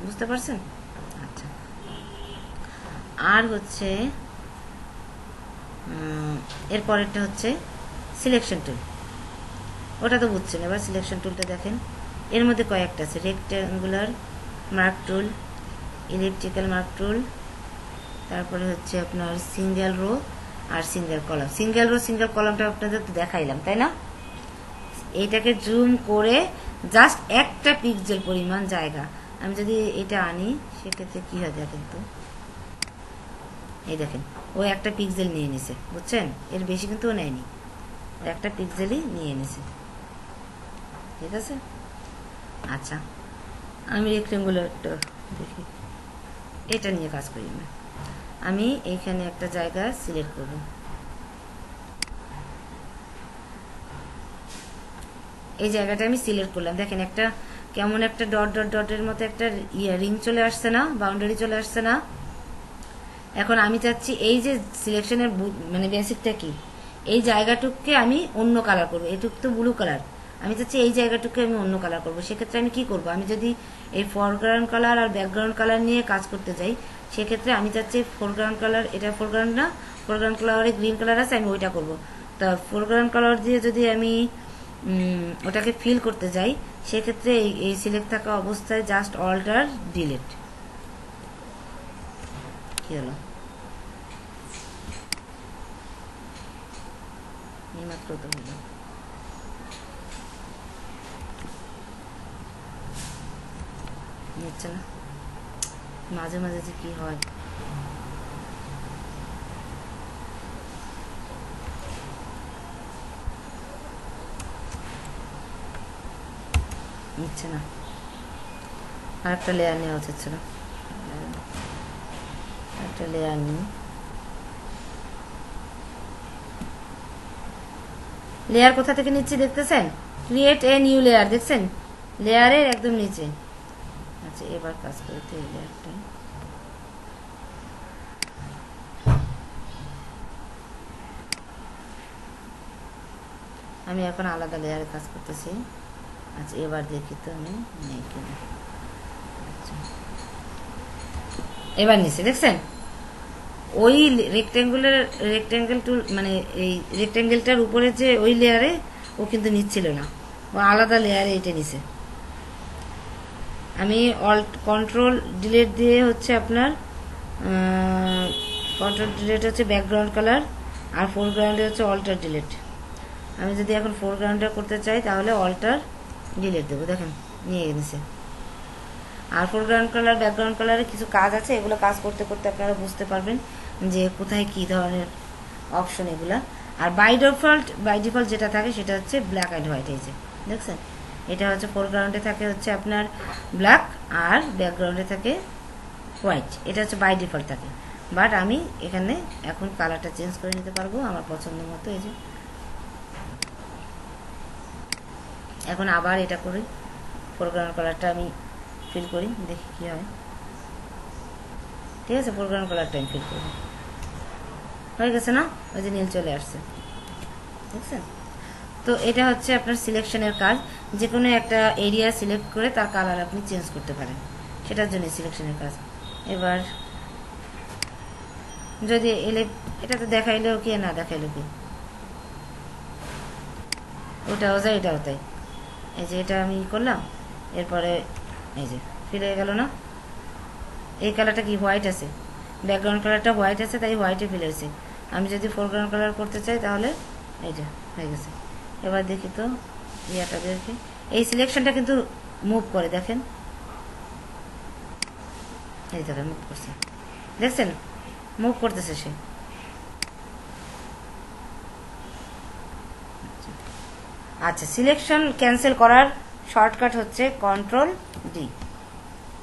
বুঝতে পারছেন? আচ্ছা, আর হচ্ছে এরপরেরটা হচ্ছে সিলেকশন টুল। ওটা তো বুঝছেন। এবার সিলেকশন টুলটা দেখেন, এর মধ্যে কয়েকটা আছে, rectangular mark tool, elliptical mark tool, তারপরে হচ্ছে আপনার সিঙ্গেল রো আর single column. Single row single কলামটা আপনাদের তো দেখাইলাম, তাই না? এইটাকে জুম করে জাস্ট একটা পিক্সেল পরিমাণ জায়গা আমি যদি এটা আনি, সেক্ষেত্রে কি হয় দেখেন তো, এই দেখেন ও একটা পিক্সেল নিয়ে নিছে, বুঝছেন? এর বেশি কিন্তু ও নেয়নি, ও একটা পিক্সেলই নিয়ে নিছে, ঠিক আছে। আচ্ছা, আমি রেক্টেঙ্গুলারটা দেখি, এটা নিয়ে কাজ করি না। আমি এইখানে একটা জায়গা সিলেক্ট করব, এই জায়গাটা আমি সিলেক্ট করলাম। দেখেন একটা কেমন একটা ডট ডট ডটের মতো একটা রিং চলে আসছে না, বাউন্ডারি চলে আসছে না। এখন আমি চাচ্ছি এই যে সিলেকশনের মানে বেসিকটা কি, এই জায়গাটুককে আমি অন্য কালার করবো। এটুক তো ব্লু কালার, আমি চাচ্ছি এই জায়গাটুকু আমি অন্য কালার করবো। সেক্ষেত্রে আমি কি করব, আমি যদি এই ফোরগ্রাউন্ড কালার আর ব্যাকগ্রাউন্ড কালার নিয়ে কাজ করতে যাই, সেক্ষেত্রে আমি চাচ্ছি ফোরগ্রাউন্ড কালার, এটা ফোরগ্রাউন্ড না, ফোরগ্রাউন্ড কালারে গ্রিন কালার আছে, আমি ওইটা করব। তা ফোরগ্রাউন্ড কালার দিয়ে যদি আমি ওটাকে ফিল করতে যাই, সেক্ষেত্রে এই সিলেক্ট থাকা অবস্থায় জাস্ট অল্টার ডিলিট, কি হলো, এইমাত্র তো হলো। নিচ্ছে না, মাঝে মাঝে যে কি হয়। নিচ্ছে না, আর একটা লেয়ার নেওয়া উচিত ছিল। একটা লেয়ার নিই, লেয়ার কোথা থেকে নিচ্ছি দেখতেছেন? ক্রিয়েট এ নিউ লেয়ার, দেখছেন লেয়ারের একদম নিচে। আচ্ছা এবার কাজ করতে এই লেয়ারটা আমি এখন আলাদা লেয়ারে কাজ করতেছি। আচ্ছা এবার দেখি তো আমি নেই কিনা। আচ্ছা এবার নিচে দেখছেন ওই রেক্ট্যাঙ্গেল টুল মানে এই রেক্ট্যাঙ্গেলটার উপরে যে ওই লেয়ারে ও কিন্তু নিচ্ছিল না, ও আলাদা লেয়ারে এটা নিছে। আমি অল্ট কন্ট্রোল ডিলিট দিয়ে হচ্ছে আপনার কন্ট্রোল ডিলিট হচ্ছে ব্যাকগ্রাউন্ড কালার, আর ফোরগ্রাউন্ডে হচ্ছে অল্টার ডিলিট। আমি যদি এখন ফোরগ্রাউন্ডে করতে চাই তাহলে অল্টার ডিলিট দেবো, দেখেন নিয়ে নিছে। আর ফোরগ্রাউন্ড কালার ব্যাকগ্রাউন্ড কালারে কিছু কাজ আছে, এগুলো কাজ করতে করতে আপনারা বুঝতে পারবেন যে কোথায় কি ধরনের অপশন এগুলা। আর বাই ডিফল্ট যেটা থাকে সেটা হচ্ছে ব্ল্যাক অ্যান্ড হোয়াইট। এই যে দেখছেন এটা হচ্ছে ফোরগ্রাউন্ডে থাকে হচ্ছে আপনার ব্ল্যাক আর ব্যাকগ্রাউন্ডে থাকে হোয়াইট, এটা হচ্ছে বাই ডিফল্ট থাকে। বাট আমি এখানে এখন কালারটা চেঞ্জ করে নিতে পারবো আমার পছন্দ মতো। এই যে এখন আবার এটা করি, ফোরগ্রাউন্ড কালারটা আমি ফিল করি, দেখি কি হয়। ঠিক আছে ফোরগ্রাউন্ড কালারটা আমি ফিল করি, হয়ে গেছে না? ওই যে নীল চলে আসছে, দেখছেন? তো এটা হচ্ছে আপনার সিলেকশনের কাজ। যে কোনো একটা এরিয়া সিলেক্ট করে তার কালার আপনি চেঞ্জ করতে পারেন, সেটার জন্য সিলেকশনের কাজ। এবার যদি এলে এটা তো দেখাইলেও কি না দেখাইলেও কি, ওটাও যায় এটাও তাই। এই যে এটা আমি করলাম, এরপরে এই যে ফিল হয়ে গেল না? এই কালারটা কি হোয়াইট আছে, ব্যাকগ্রাউন্ড কালারটা হোয়াইট আছে তাই হোয়াইটে ফিল হয়েছে। আমি যদি ফোরগ্রাউন্ড কালার করতে চাই তাহলে এই যে হয়ে গেছে। এবার দেখি তো ইয়াটা দেখি, এই সিলেকশনটা কিন্তু মুভ করে, দেখেন এই দেখেন মুভ করছে, দেখছেন মুভ করতেছে সে। আচ্ছা সিলেকশন ক্যান্সেল করার শর্টকাট হচ্ছে কন্ট্রোল ডি।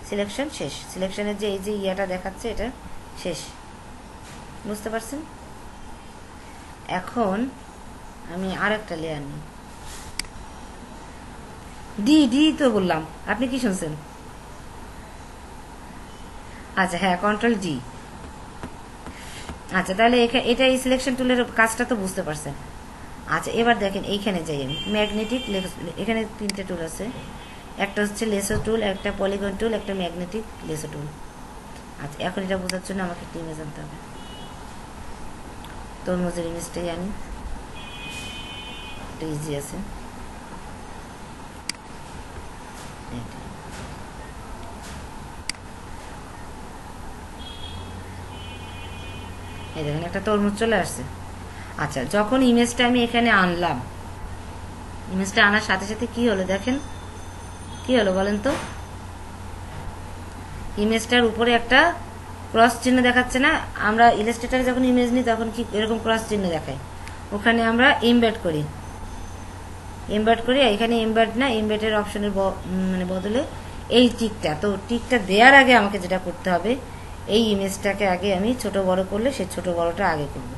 সিলেকশন শেষ, সিলেকশনের যে এই যে ইয়াটা দেখাচ্ছে এটা শেষ, বুঝতে পারছেন? এখন আমি আরেকটা লেয়ার নিই, ডি তো বললাম, আপনি কি শুনছেন? আচ্ছা হ্যাঁ কন্ট্রোল ডি। আচ্ছা তাহলে এটা এই সিলেকশন টুলের কাজটা তো বুঝতে পারছেন। আচ্ছা এবার দেখেন এইখানে যাই আমি ম্যাগনেটিক, এখানে তিনটে টুল আছে, একটা হচ্ছে লেসো টুল, একটা পলিগন টুল, একটা ম্যাগনেটিক লেসো টুল। আচ্ছা এখন এটা বোঝার জন্য আমাকে একটা ইমেজ আনতে হবে, তরমুজের ইমেজটাই আনি, এটা ইজি আছে। এই দেখেন একটা তরমুজ চলে আসছে। আচ্ছা যখন ইমেজটা আমি এখানে আনলাম, ইমেজটা আনার সাথে সাথে কি হলো দেখেন, কি হলো বলেন তো? ইমেজটার উপরে একটা ক্রস চিহ্ন দেখাচ্ছে না? আমরা ইলাস্ট্রেটরে যখন ইমেজ নিই তখন কি এরকম ক্রস চিহ্ন দেখায়, ওখানে আমরা এমবেড করি, এখানে এমবেড না, এমবেডের অপশনের মানে বদলে এই টিকটা, তো টিকটা দেওয়ার আগে আমাকে যেটা করতে হবে এই ইমেজটাকে আগে আমি ছোট বড় করলে সেই ছোট বড়টা আগে করব।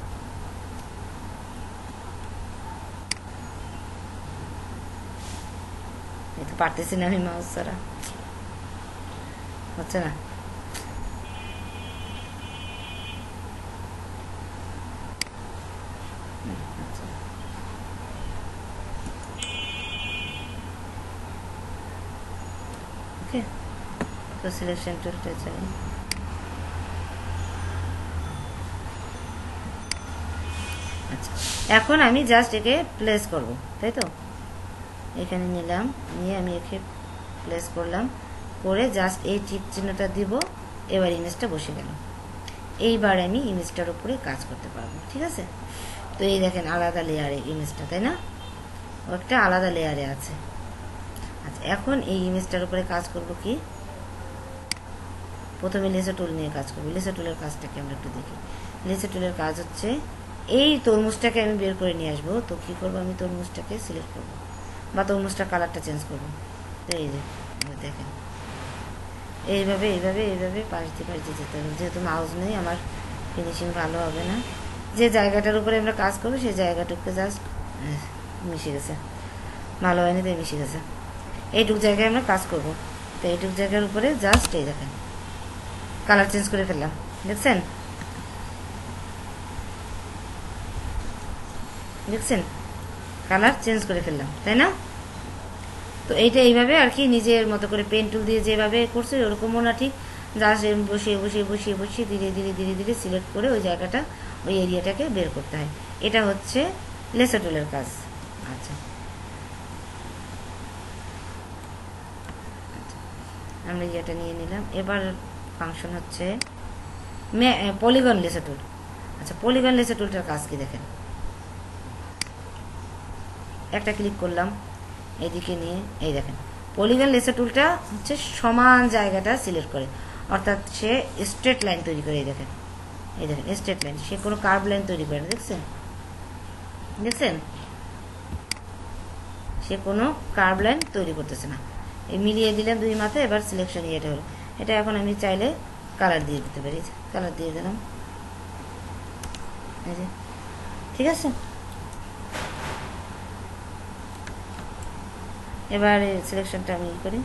এই তো পারতেছি না আমি মাউস ছাড়া, হচ্ছে না। ওকে তো সিলেকশন টুলটা চাই। আচ্ছা এখন আমি জাস্ট একে প্লেস করব, তাই তো? এখানে নিলাম, নিয়ে আমি একে প্লেস করলাম, করে জাস্ট এই টিপ চিহ্নটা দিব, এবার ইমেজটা বসে গেল। এইবার আমি ইমেজটার উপরে কাজ করতে পারবো, ঠিক আছে? তো এই দেখেন আলাদা লেয়ারে ইমেজটা, তাই না? ও একটা আলাদা লেয়ারে আছে। আচ্ছা এখন এই ইমেজটার উপরে কাজ করব কি, প্রথমে লেসো টুল নিয়ে কাজ করবো। লেসো টুলের কাজটাকে আমরা একটু দেখি। লেসো টুলের কাজ হচ্ছে এই তরমুজটাকে আমি বের করে নিয়ে আসবো। তো কি করবো, আমি তরমুজটাকে সিলেক্ট করবো বা তরমুজটার কালারটা চেঞ্জ করবো। তো এই যে দেখেন এইভাবে এইভাবে এইভাবে পাশ দিয়ে যেতে হবে। যেহেতু মাউস নেই আমার ফিনিশিং ভালো হবে না। যে জায়গাটার উপরে আমরা কাজ করবো সেই জায়গাটুকু জাস্ট মিশে গেছে, ভালো হয়নি তাই মিশে গেছে। এইটুক জায়গায় আমরা কাজ করব, তো এইটুক জায়গার উপরে জাস্ট এই দেখেন কালার চেঞ্জ করে ফেললাম, দেখছেন দেখছেন কালার চেঞ্জ করে ফেললাম, তাই না? তো এইটা এইভাবে আর কি নিজের মতো করে পেন টুল দিয়ে যেভাবে করছে ওরকমও না, ঠিক জাস্ট বসিয়ে বসিয়ে বসিয়ে বসিয়ে ধীরে ধীরে ধীরে ধীরে সিলেক্ট করে ওই জায়গাটা, ওই এরিয়াটাকে বের করতে হয়। এটা হচ্ছে লেসার টুলের কাজ। আচ্ছা, আমরা ইয়েটা নিয়ে নিলাম। এবার ফাংশন হচ্ছে পলিগন লেসার টুল। আচ্ছা, পলিগন লেসার টুলটার কাজ কি দেখেন, একটা ক্লিক করলাম এদিকে নিয়ে, এই দেখেন পলিগন লেসার টুলটা হচ্ছে সমান জায়গাটা সিলেক্ট করে, অর্থাৎ সে স্ট্রেট লাইন তৈরি করে। এই দেখেন স্ট্রেট লাইন, সে কোনো কার্ভ লাইন তৈরি করে না, দেখছেন দেখছেন সে কোনো কার্ভ লাইন তৈরি করতেছে না। এই মিলিয়ে দিলাম দুই মাথা, এবার সিলেকশন ইয়েটা হলো। এটা এখন আমি চাইলে কালার দিয়ে দিতে পারি, কালার দিয়ে দিলাম, এই যে ঠিক আছে। এবার সিলেকশনটা আমি করি,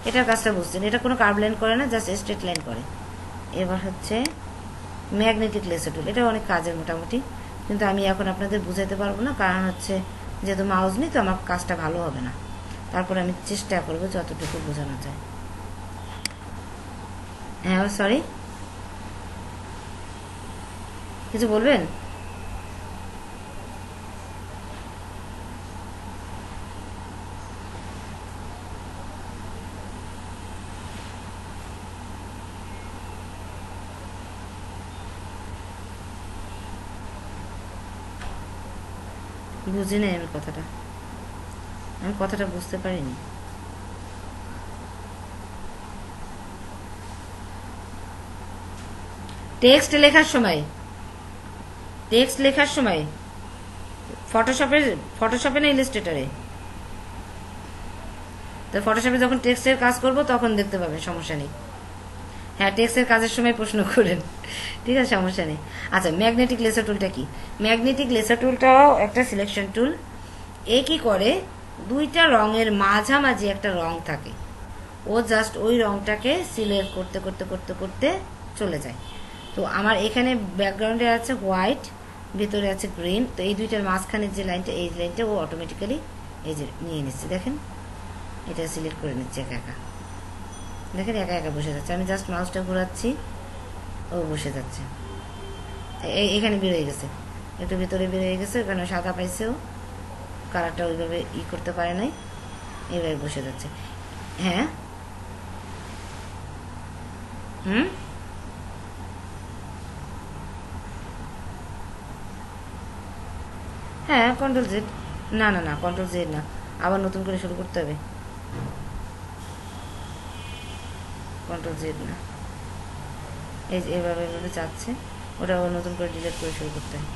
এটার কাজটা বুঝছেন, এটা কোনো কার্ভ লাইন করে না, জাস্ট স্ট্রেট লাইন করে। এবার হচ্ছে ম্যাগনেটিক লেসার টুল, এটা অনেক কাজের মোটামুটি, কিন্তু আমি এখন আপনাদের বুঝাইতে পারবো না, কারণ হচ্ছে যেহেতু মাউস নেই তো আমার কাজটা ভালো হবে না। তারপর আমি চেষ্টা করবো যতটুকু বোঝানো যায়। হ্যাঁ সরি, কিছু বলবেন? বুঝি নাই আমি কথাটা বুঝতে পারিনি। টেক্সট লেখার সময় ফটোশপে না ইলাস্ট্রেটরে? তো ফটোশপে যখন টেক্সটের কাজ করব তখন দেখতে পাবেন, সমস্যা নেই। হ্যাঁ, টেক্সটের কাজের সময় প্রশ্ন করেন, ঠিক আছে, সমস্যা নেই। আচ্ছা, ম্যাগনেটিক লেসার টুলটা কি? ম্যাগনেটিক লেসার টুলটাও একটা সিলেকশন টুল। এ কি করে, দুইটা রঙের মাঝামাঝি একটা রং থাকে, ও জাস্ট ওই রংটাকে সিলেক্ট করতে করতে করতে করতে চলে যায়। তো আমার এখানে ব্যাকগ্রাউন্ডে আছে হোয়াইট, ভেতরে আছে গ্রিন, তো এই দুইটার মাঝখানের যে লাইনটা, এই লাইনটা ও অটোমেটিক্যালি এই যে নিয়ে নিচ্ছে, দেখেন এটা সিলেক্ট করে নিচ্ছে একা একা, দেখেন একা একা বসে যাচ্ছে। আমি জাস্ট মাউসটা ঘোরাচ্ছি, ও বসে যাচ্ছে। এখানে বেরোয় গেছে, একটু ভেতরে বেরোয় গেছে, কারণ সাদা পাইছেও, কালারটা ওইভাবে করতে পারে নাই, এইভাবে বসে যাচ্ছে। হ্যাঁ হ্যাঁ, কন্ট্রোল জেড। না না না, কন্ট্রোল জেড না, আবার নতুন করে শুরু করতে হবে। কন্ট্রোল জেড না, এই যে এভাবে এভাবে চাচ্ছে, ওটা আবার নতুন করে ডিলিট করে শুরু করতে হয়।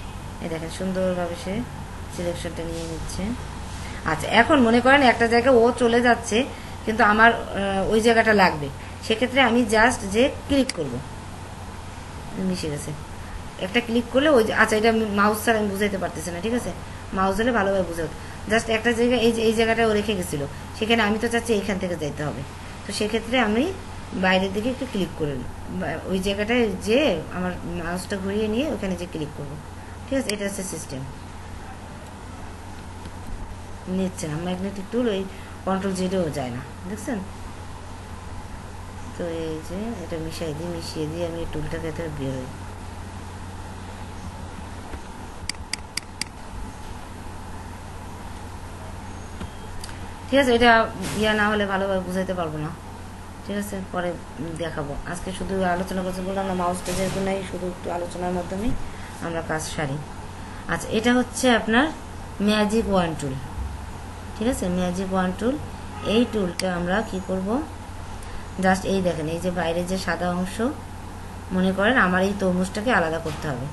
এই দেখেন সুন্দরভাবে সে সিলেকশনটা নিয়ে নিচ্ছে। আচ্ছা, এখন মনে করেন একটা জায়গায় ও চলে যাচ্ছে, কিন্তু আমার ওই জায়গাটা লাগবে, সেক্ষেত্রে আমি জাস্ট যে ক্লিক করব, মিশে গেছে, একটা ক্লিক করলে ওই, আচ্ছা এটা মাউস ছাড়া আমি বুঝাইতে পারতেছি না, ঠিক আছে, মাউস হলে ভালোভাবে বুঝে হতো। জাস্ট একটা জায়গায় এই জায়গাটা ও রেখে গেছিলো, সেখানে আমি তো চাচ্ছি এইখান থেকে যাইতে হবে, তো সেক্ষেত্রে আমি বাইরের দিকে একটু ক্লিক করে ওই জায়গাটায় যে আমার মাউসটা ঘুরিয়ে নিয়ে ওখানে যে ক্লিক করবো, ঠিক আছে, এটা হচ্ছে সিস্টেম। নিচ্ছে না ম্যাগনেটিক টুল, ওই কন্ট্রোল জেডেও যায় না, দেখছেন তো। এই যে এটা মিশিয়ে দিয়ে আমি এই টুলটাকে এতে বেরোই। ঠিক আছে, এটা না হলে ভালোভাবে বুঝাইতে পারবো না, ঠিক আছে, পরে দেখাবো। আজকে শুধু আলোচনা করতে বললাম না, মাউসটা যেহেতু নেই, শুধু একটু আলোচনার মাধ্যমে আমরা কাজ সারি। আচ্ছা, এটা হচ্ছে আপনার ম্যাজিক ওয়ান টুল, ঠিক আছে, ম্যাজিক ওয়ান টুল। এই টুলটা আমরা কি করব, জাস্ট এই দেখেন, এই যে বাইরের যে সাদা অংশ, মনে করেন আমার এই তরমুজটাকে আলাদা করতে হবে।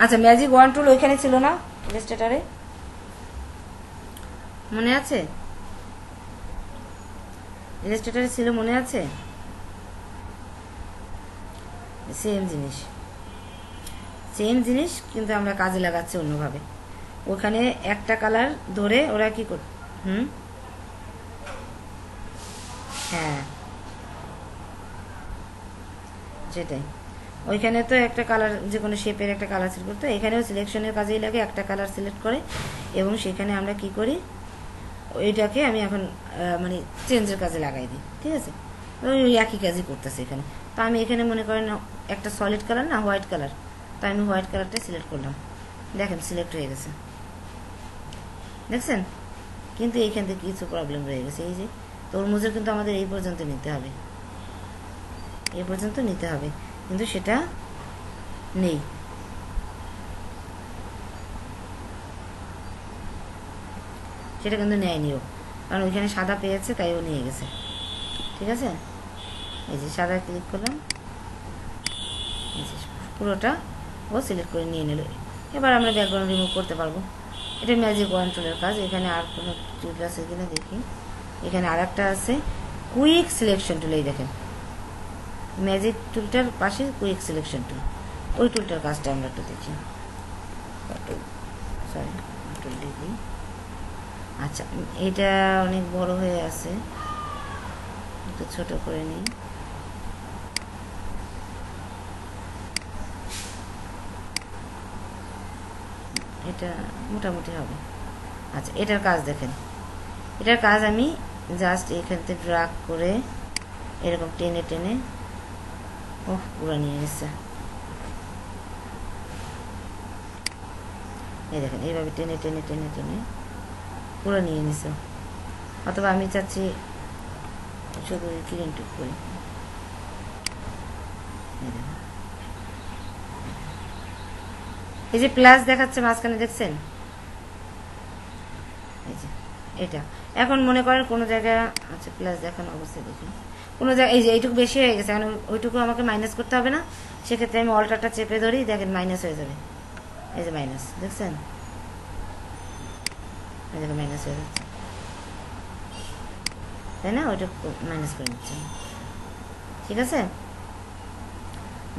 আচ্ছা, ম্যাজিক ওয়ান টুল ওইখানে ছিল না ইলাস্ট্রেটরে, মনে আছে? ইলাস্ট্রেটরে ছিল, মনে আছে? সেম জিনিস কিন্তু আমরা কাজে লাগাচ্ছি অন্যভাবে, ওখানে একটা কালার ধরে ওরা কি কর হ্যাঁ সেটাই, ওইখানে তো একটা কালার, যে কোনো শেপের একটা কালার সিলেক্ট করতে, এখানেও সিলেকশনের কাজেই লাগে, একটা কালার সিলেক্ট করে এবং সেখানে আমরা কি করি, ওইটাকে আমি এখন মানে চেঞ্জের কাজে লাগাই দিই। ঠিক আছে, ওই একই কাজই করতেছে এখানে। তো আমি এখানে মনে করেন একটা সলিড কালার না, হোয়াইট কালার, তো আমি হোয়াইট কালারটা সিলেক্ট করলাম, দেখেন সিলেক্ট হয়ে গেছে, দেখছেন। কিন্তু এইখান থেকে কিছু প্রবলেম রয়ে গেছে, এই যে তরমুজের কিন্তু আমাদের এই পর্যন্ত নিতে হবে, এই পর্যন্ত নিতে হবে, কিন্তু সেটা নেই। সেটা কিন্তু নেয়নিও, কারণ ওইখানে সাদা পেয়েছে তাই ও নিয়ে গেছে। ঠিক আছে, এই যে সাদা ক্লিক করলাম, পুরোটা ও সিলেক্ট করে নিয়ে নিল। এবার আমরা ব্যাকগ্রাউন্ড রিমুভ করতে পারবো, এটা ম্যাজিক কন্ট্রোলের কাজ। এখানে আর কোনো টুল আছে কিনা দেখি, এখানে আর একটা আছে কুইক সিলেকশন টুল, এই দেখেন ম্যাজিক টুলটার পাশে কুইক সিলেকশন টুল, ওই টুলটার কাজটা আমরা একটু দেখি। সরি টুল দেখি, আচ্ছা এটা অনেক বড় হয়ে আছে, একটু ছোট করে নিই। এটা মোটামুটি হবে। আচ্ছা এটার কাজ দেখেন, এটার কাজ আমি জাস্ট এখান থেকে ড্রাগ করে এরকম টেনে টেনে, ওহ পুরো নিয়ে নিচ্ছে, এই দেখেন এইভাবে টেনে টেনে টেনে টেনে পুরো নিয়ে নিছে। অথবা আমি চাচ্ছি শুধু ক্লিন টুক করি, এই যে প্লাস দেখাচ্ছে মাঝখানে, দেখছেন এই যে এটা। এখন মনে করেন কোনো জায়গায়, আচ্ছা প্লাস দেখানো অবস্থায় দেখি, কোনো জায়গায় এই যে এইটুকু বেশি হয়ে গেছে, এখন ওইটুকু আমাকে মাইনাস করতে হবে না, সেক্ষেত্রে আমি অল্টারটা চেপে ধরি, দেখেন মাইনাস হয়ে যাবে, এই যে মাইনাস, দেখছেন এই দেখেন মাইনাস হয়ে যাচ্ছে, তাই না, ওইটুকু মাইনাস করে নিচ্ছে। ঠিক আছে,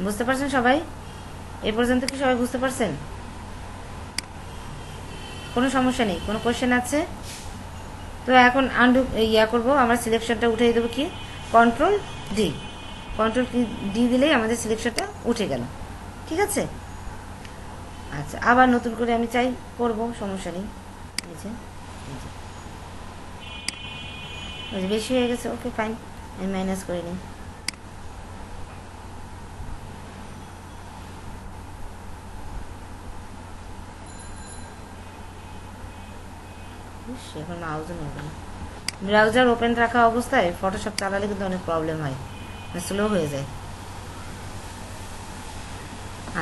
বুঝতে পারছেন সবাই? এই পর্যন্ত কি সবাই বুঝতে পারছেন? কোনো সমস্যা নেই? কোনো কোয়েশ্চেন আছে? তো এখন আন্ডু ইয়া করবো, আমরা সিলেকশনটা উঠিয়ে দেবো কি, কন্ট্রোল ডি, কন্ট্রোল ডি দিলেই আমাদের সিলেকশনটা উঠে গেল। ঠিক আছে, আচ্ছা আবার নতুন করে আমি চাই করব, সমস্যা নেই। এই যে বেশি হয়ে গেছে, ওকে ফাইন, আমি মাইনাস করে নিই। এখন মাউজও নেব না, ব্রাউজার ওপেন রাখা অবস্থায় ফটোশপ চালালে কিন্তু অনেক প্রবলেম হয়, স্লো হয়ে যায়।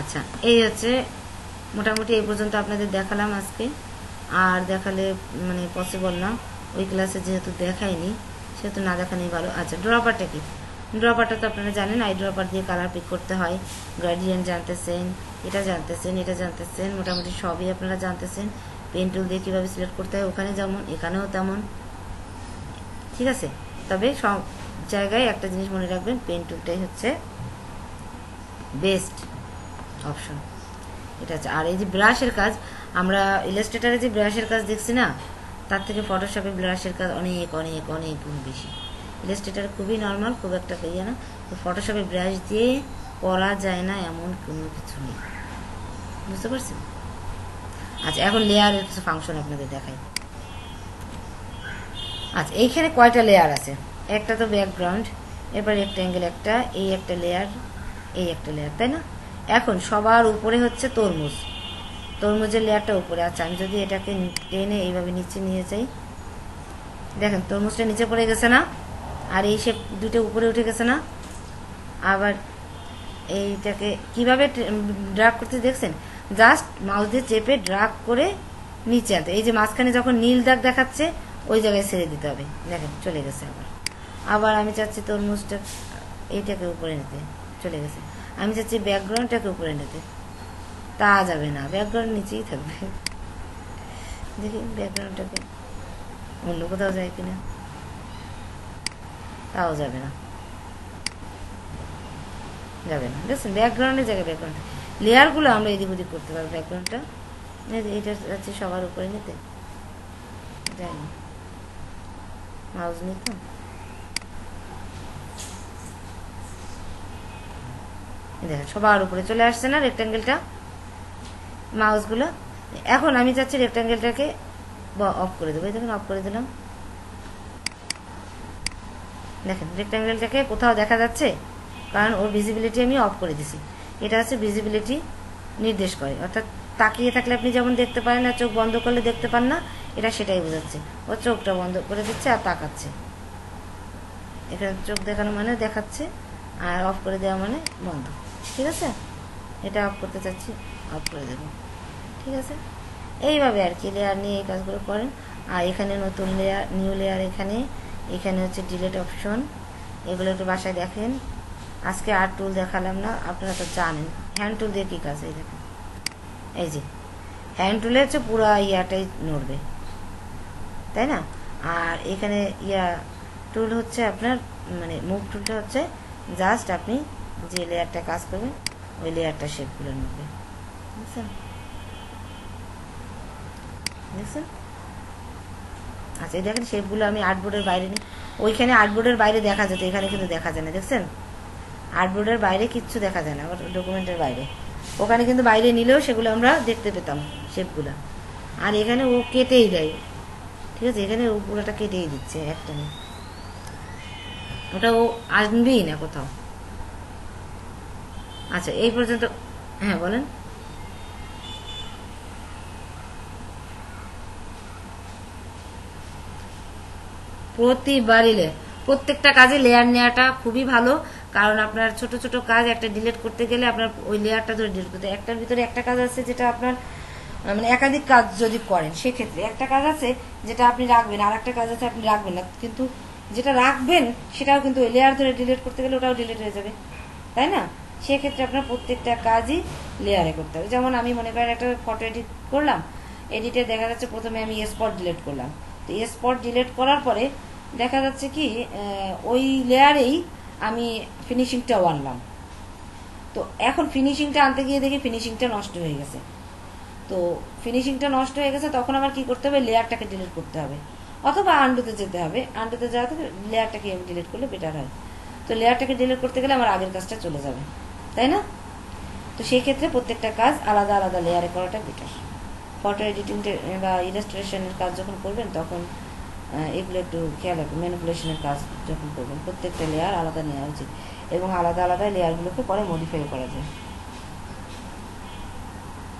আচ্ছা এই হচ্ছে মোটামুটি এই পর্যন্ত আপনাদের দেখালাম আজকে, আর দেখালে মানে পসিবল না, ওই ক্লাসে যেহেতু দেখায়নি সেহেতু না দেখানোই ভালো। আচ্ছা ড্রপারটা কি, ড্রপারটা তো আপনারা জানেন, আই ড্রপার দিয়ে কালার পিক করতে হয়, গ্রেডিয়েন্ট জানতেছেন, এটা জানতেছেন, এটা জানতেছেন, মোটামুটি সবই আপনারা জানতেছেন। পেন টুল দিয়ে কীভাবে সিলেক্ট করতে হয় ওখানে যেমন এখানেও তেমন। ঠিক আছে, তবে সব জায়গায় একটা জিনিস মনে রাখবেন, পেন টুলটাই হচ্ছে বেস্ট অপশন, এটা আছে। আর এই যে ব্রাশের কাজ, আমরা ইলাস্ট্রেটারে যে ব্রাশের কাজ দেখছি না, তার থেকে ফটোশপে ব্রাশের কাজ অনেক অনেক অনেক গুণ বেশি। ইলাস্ট্রেটারে খুবই নর্মাল, খুব একটা ইয়ে না, তো ফটোশপে ব্রাশ দিয়ে করা যায় না এমন কোনো কিছু নেই, বুঝতে পারছেন? আচ্ছা এখন লেয়ারের কিছু ফাংশন আপনাদের দেখাই। আচ্ছা এইখানে কয়টা লেয়ার আছে, একটা তো ব্যাকগ্রাউন্ড, এরপর রেক্ট্যাঙ্গেল একটা, এই একটা লেয়ার, এই একটা লেয়ার, তাই না? এখন সবার উপরে হচ্ছে তরমুজ, তরমুজের লেয়ারটা উপরে। আচ্ছা আমি যদি এটাকে টেনে এইভাবে নিচে নিয়ে যাই, দেখেন তরমুজটা নিচে পড়ে গেছে না, আর এই শেপ দুটো উপরে উঠে গেছে না। আবার এইটাকে কিভাবে ড্রাগ করতে দেখছেন, জাস্ট মাউস দিয়ে চেপে ড্রাগ করে নিচে আনতে, এই যে মাঝখানে যখন নীল দাগ দেখাচ্ছে ওই জায়গায় ছেড়ে দিতে হবে, দেখেন চলে গেছে। আবার আবার আমি চাচ্ছি তরমুজটা এইটাকে উপরে নিতে, চলে গেছে। আমি চাচ্ছি ব্যাকগ্রাউন্ডটাকে উপরে নিতে, তা যাবে না, ব্যাকগ্রাউন্ড নিচেই থাকবে। দেখি ব্যাকগ্রাউন্ডটাকে অন্য কোথাও যায় কিনা, তাও যাবে না, যাবে না, দেখছেন ব্যাকগ্রাউন্ডের জায়গায় ব্যাকগ্রাউন্ড। লেয়ারগুলো আমরা এদিক ওদিক করতে পারবো, ব্যাকগ্রাউন্ডটা এইটা আছে সবার উপরে নিতে, জানি মাউস নিত। দেখেন সবার উপরে চলে আসছে না রেক্ট্যাঙ্গেলটা, মাউসগুলো। এখন আমি চাচ্ছি রেক্ট্যাঙ্গেলটাকে অফ করে দেবো, দেখুন অফ করে দিলাম। দেখেন রেক্ট্যাঙ্গেলটাকে কোথাও দেখা যাচ্ছে, কারণ ওর ভিজিবিলিটি আমি অফ করে দিছি। এটা হচ্ছে ভিজিবিলিটি নির্দেশ করে, অর্থাৎ তাকিয়ে থাকলে আপনি যেমন দেখতে পারেন না, চোখ বন্ধ করলে দেখতে পান না, এটা সেটাই বোঝাচ্ছে। ও চোখটা বন্ধ করে দিচ্ছে আর তাকাচ্ছে, এখানে চোখ দেখানো মানে দেখাচ্ছে, আর অফ করে দেওয়া মানে বন্ধ। ঠিক আছে, এটা অফ করতে চাচ্ছি, অফ করে দেবো। ঠিক আছে, এইভাবে আর কি লেয়ার নিয়ে এই কাজগুলো করেন। আর এখানে নতুন লেয়ার, নিউ লেয়ার, এখানে এখানে হচ্ছে ডিলিট অপশন, এগুলো একটু বাসায় দেখেন। আজকে আর টুল দেখালাম না, আপনারা তো জানেন হ্যান্ড টুল দিয়ে কী কাজ। এই দেখেন, এই যে হ্যান্ড টুলে হচ্ছে পুরো ইয়াটাই নড়বে, তাই না? আর এখানে ইয়া টুল হচ্ছে আপনার মানে মুভ টুলটা হচ্ছে জাস্ট আপনি যে লেয়ারটা কাজ করবেন ওই লেয়ারটা শেপগুলো নড়বে, বুঝছেন? দেখছেন? আচ্ছা এই দেখেন শেপগুলো আমি আর্টবোর্ডের বাইরে নিই, ওইখানে আর্টবোর্ডের বাইরে দেখা যেত, এখানে কিন্তু দেখা যায় না। দেখছেন, আর্টবোর্ডের বাইরে কিচ্ছু দেখা যায় না, আবার ডকুমেন্টের বাইরে। ওখানে কিন্তু বাইরে নিলেও সেগুলো আমরা দেখতে পেতাম শেপগুলো, আর এখানে ও কেটেই দেয়। ঠিক আছে, এখানে ও পুরোটা কেটেই দিচ্ছে একটা নিয়ে, ওটা ও আনবেই না কোথাও। আচ্ছা এই পর্যন্ত, হ্যাঁ বলেন। প্রতিবারই প্রত্যেকটা কাজে লেয়ার নেওয়াটা খুবই ভালো, কারণ আপনার ছোট ছোট কাজ একটা ডিলিট করতে গেলে আপনার ওই লেয়ারটা ধরে ডিলিট করতে, একটার ভিতরে একটা কাজ আছে যেটা আপনার মানে একাধিক কাজ যদি করেন সেক্ষেত্রে একটা কাজ আছে যেটা আপনি রাখবেন, আর একটা কাজ আছে আপনি রাখবেন না, কিন্তু যেটা রাখবেন সেটাও কিন্তু ওই লেয়ার ধরে ডিলিট করতে গেলে ওটাও ডিলিট হয়ে যাবে, তাই না? সেক্ষেত্রে আপনার প্রত্যেকটা কাজই লেয়ারে করতে হবে। যেমন আমি মনে করেন একটা ফটো এডিট করলাম, এডিটে দেখা যাচ্ছে প্রথমে আমি স্পট ডিলিট করলাম, তো স্পট ডিলিট করার পরে দেখা যাচ্ছে কি ওই লেয়ারেই আমি ফিনিশিংটাও আনলাম, তো এখন ফিনিশিংটা আনতে গিয়ে দেখি ফিনিশিংটা নষ্ট হয়ে গেছে। তো ফিনিশিংটা নষ্ট হয়ে গেছে, তখন আমার কি করতে হবে, লেয়ারটাকে ডিলিট করতে হবে, অথবা আন্ডুতে যেতে হবে, আন্ডুতে যাওয়া থেকে লেয়ারটাকে ডিলিট করলে বেটার হয়। তো লেয়ারটাকে ডিলিট করতে গেলে আমার আগের কাজটা চলে যাবে, তাই না? তো সেই ক্ষেত্রে প্রত্যেকটা কাজ আলাদা আলাদা লেয়ারে করাটা বেটার। ফটো এডিটিং বা ইলাস্ট্রেশনের কাজ যখন করবেন তখন এগুলো একটু খেয়াল রাখবেন। ম্যানিপুলেশনের কাজ যখন করবেন প্রত্যেকটা লেয়ার আলাদা নেওয়া উচিত, এবং আলাদা আলাদা লেয়ারগুলোকে পরে মডিফাই করা যায়।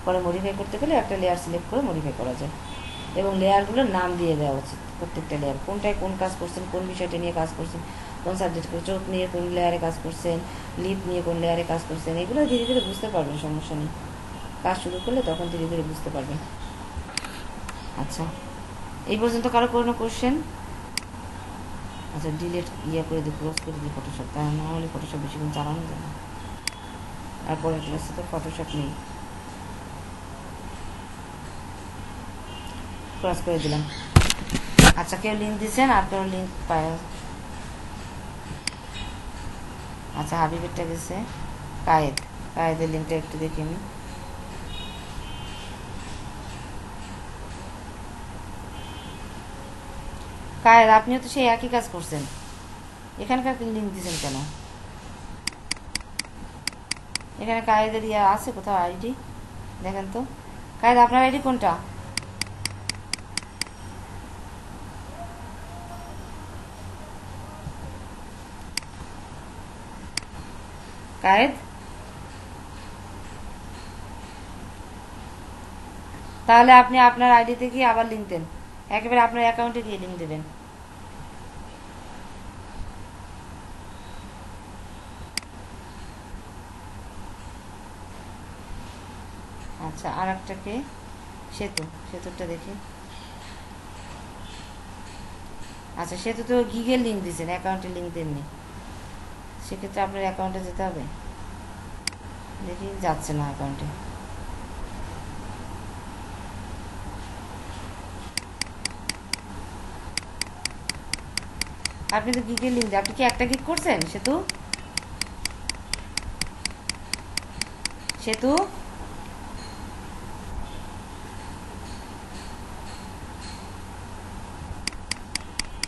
পরে মডিফাই করতে গেলে একটা লেয়ার সিলেক্ট করে মডিফাই করা যায়, এবং লেয়ারগুলোর নাম দিয়ে দেওয়া উচিত। প্রত্যেকটা লেয়ার কোনটায় কোন কাজ করছেন, কোন বিষয়টা নিয়ে কাজ করছেন, কোন সাবজেক্ট, চোখ নিয়ে কোন লেয়ারে কাজ করছেন, লিপ নিয়ে কোন লেয়ারে কাজ করছেন, এগুলো ধীরে ধীরে বুঝতে পারবেন, সমস্যা নেই। কাজ শুরু করলে তখন ধীরে ধীরে বুঝতে পারবেন। আচ্ছা এই পর্যন্ত কারো কোনো কোশ্চেন? আচ্ছা ডিলেট ইয়ে করে দিই, ক্লোজ করে দিই ফটোশপ, তা নাহলে ফটোশপ বেশিক্ষণ চালানো যায় না। আর পরের ক্লাসে তো ফটোশপ নেই, ক্লোজ করে দিলাম। আচ্ছা কেউ লিঙ্ক দিচ্ছেন, আর কেউ লিঙ্ক পায়? আচ্ছা হাবিবেরটা গেছে, কায়েদের লিঙ্কটা একটু দেখি আমি। কায়েদ আপনিও তো সেই একই কাজ করছেন, এখানকার লিঙ্ক দিচ্ছেন কেন? এখানে কায়েদের ইয়া আছে কোথাও আইডি, দেখেন তো। কায়েদ আপনার আইডি কোনটা? কায়েদ তাহলে আপনি আপনার আইডিতে গিয়ে আবার লিঙ্ক দেন, একেবারে আপনার অ্যাকাউন্টে গিয়ে লিঙ্ক দেবেন। আচ্ছা আর একটাকে সেতুটা দেখি। আচ্ছা সেতু তো গিগের লিঙ্ক দিয়েছেন, অ্যাকাউন্টে লিঙ্ক দেননি, সেক্ষেত্রে আপনার অ্যাকাউন্টে যেতে হবে। দেখি যাচ্ছে না অ্যাকাউন্টে। আপনি তো গিগের লিঙ্ক, আপনি কি একটা গিগ করছেন? সেতু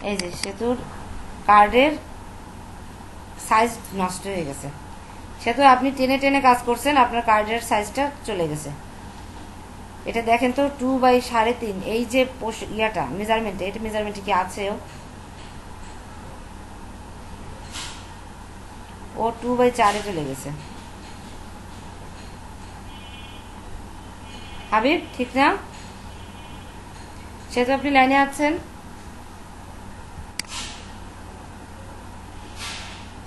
এই যে সেতুর কার্ডের সাইজ নষ্ট হয়ে গেছে। সেতু আপনি টেনে টেনে কাজ করছেন, আপনার কার্ডের সাইজটা চলে গেছে। এটা দেখেন তো 2/3.5, এই যে ইয়াটা মেজারমেন্টে, এটা মেজারমেন্টে কি আছে? ও 2/4 চলে গেছে। হাবিব ঠিক না? সে তো আপনি লাইনে আছেন।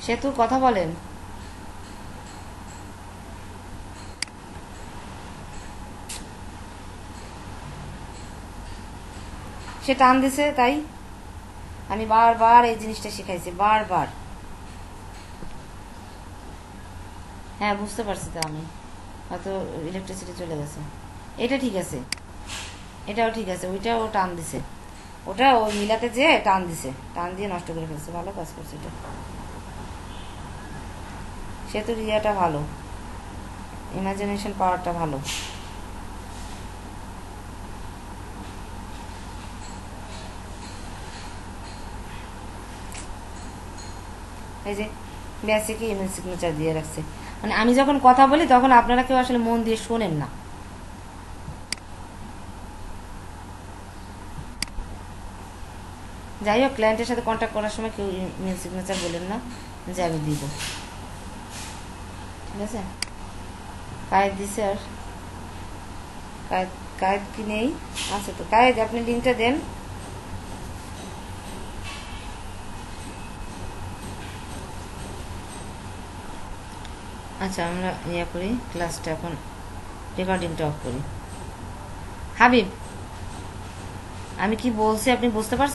সেতু কথা বলেন। সে টান দিছে, তাই আমি বারবার এই জিনিসটা শিখাইছি, বারবার। হ্যাঁ বুঝতে পারছি, তো আমি হয়তো ইলেকট্রিসিটি চলে গেছে। এটা ঠিক আছে, এটাও ঠিক আছে, ওইটাও টান দিছে, ওটা ও মিলাতে যেয়ে টান দিছে, টান দিয়ে নষ্ট করে ফেলছে। ভালো কাজ করছে এটা, সেতুর ইয়াটা ভালো, ইমাজিনেশন পাওয়ারটা ভালো। এই যে বেসিকে ইমেল সিগনেচার দিয়ে রাখছে, মানে আমি যখন কথা বলি তখন আপনারা কেউ আসলে মন দিয়ে শোনেন না। যাই হোক, ক্লায়েন্টের সাথে কন্ট্যাক্ট করার সময় কেউ ইমেল সিগনেচার বলেন না যে আমি দিব, ঠিক আছে? কায়েদ দিছে, আর কায়েদ কায়েদ কি নেই? আছে তো কায়েদ, আপনি লিঙ্কটা দেন। আচ্ছা আমরা ইয়া করি, ক্লাসটা এখন রেকর্ডিংটা অফ করি। হাবিব, আমি কি বলছি আপনি বুঝতে পারছেন?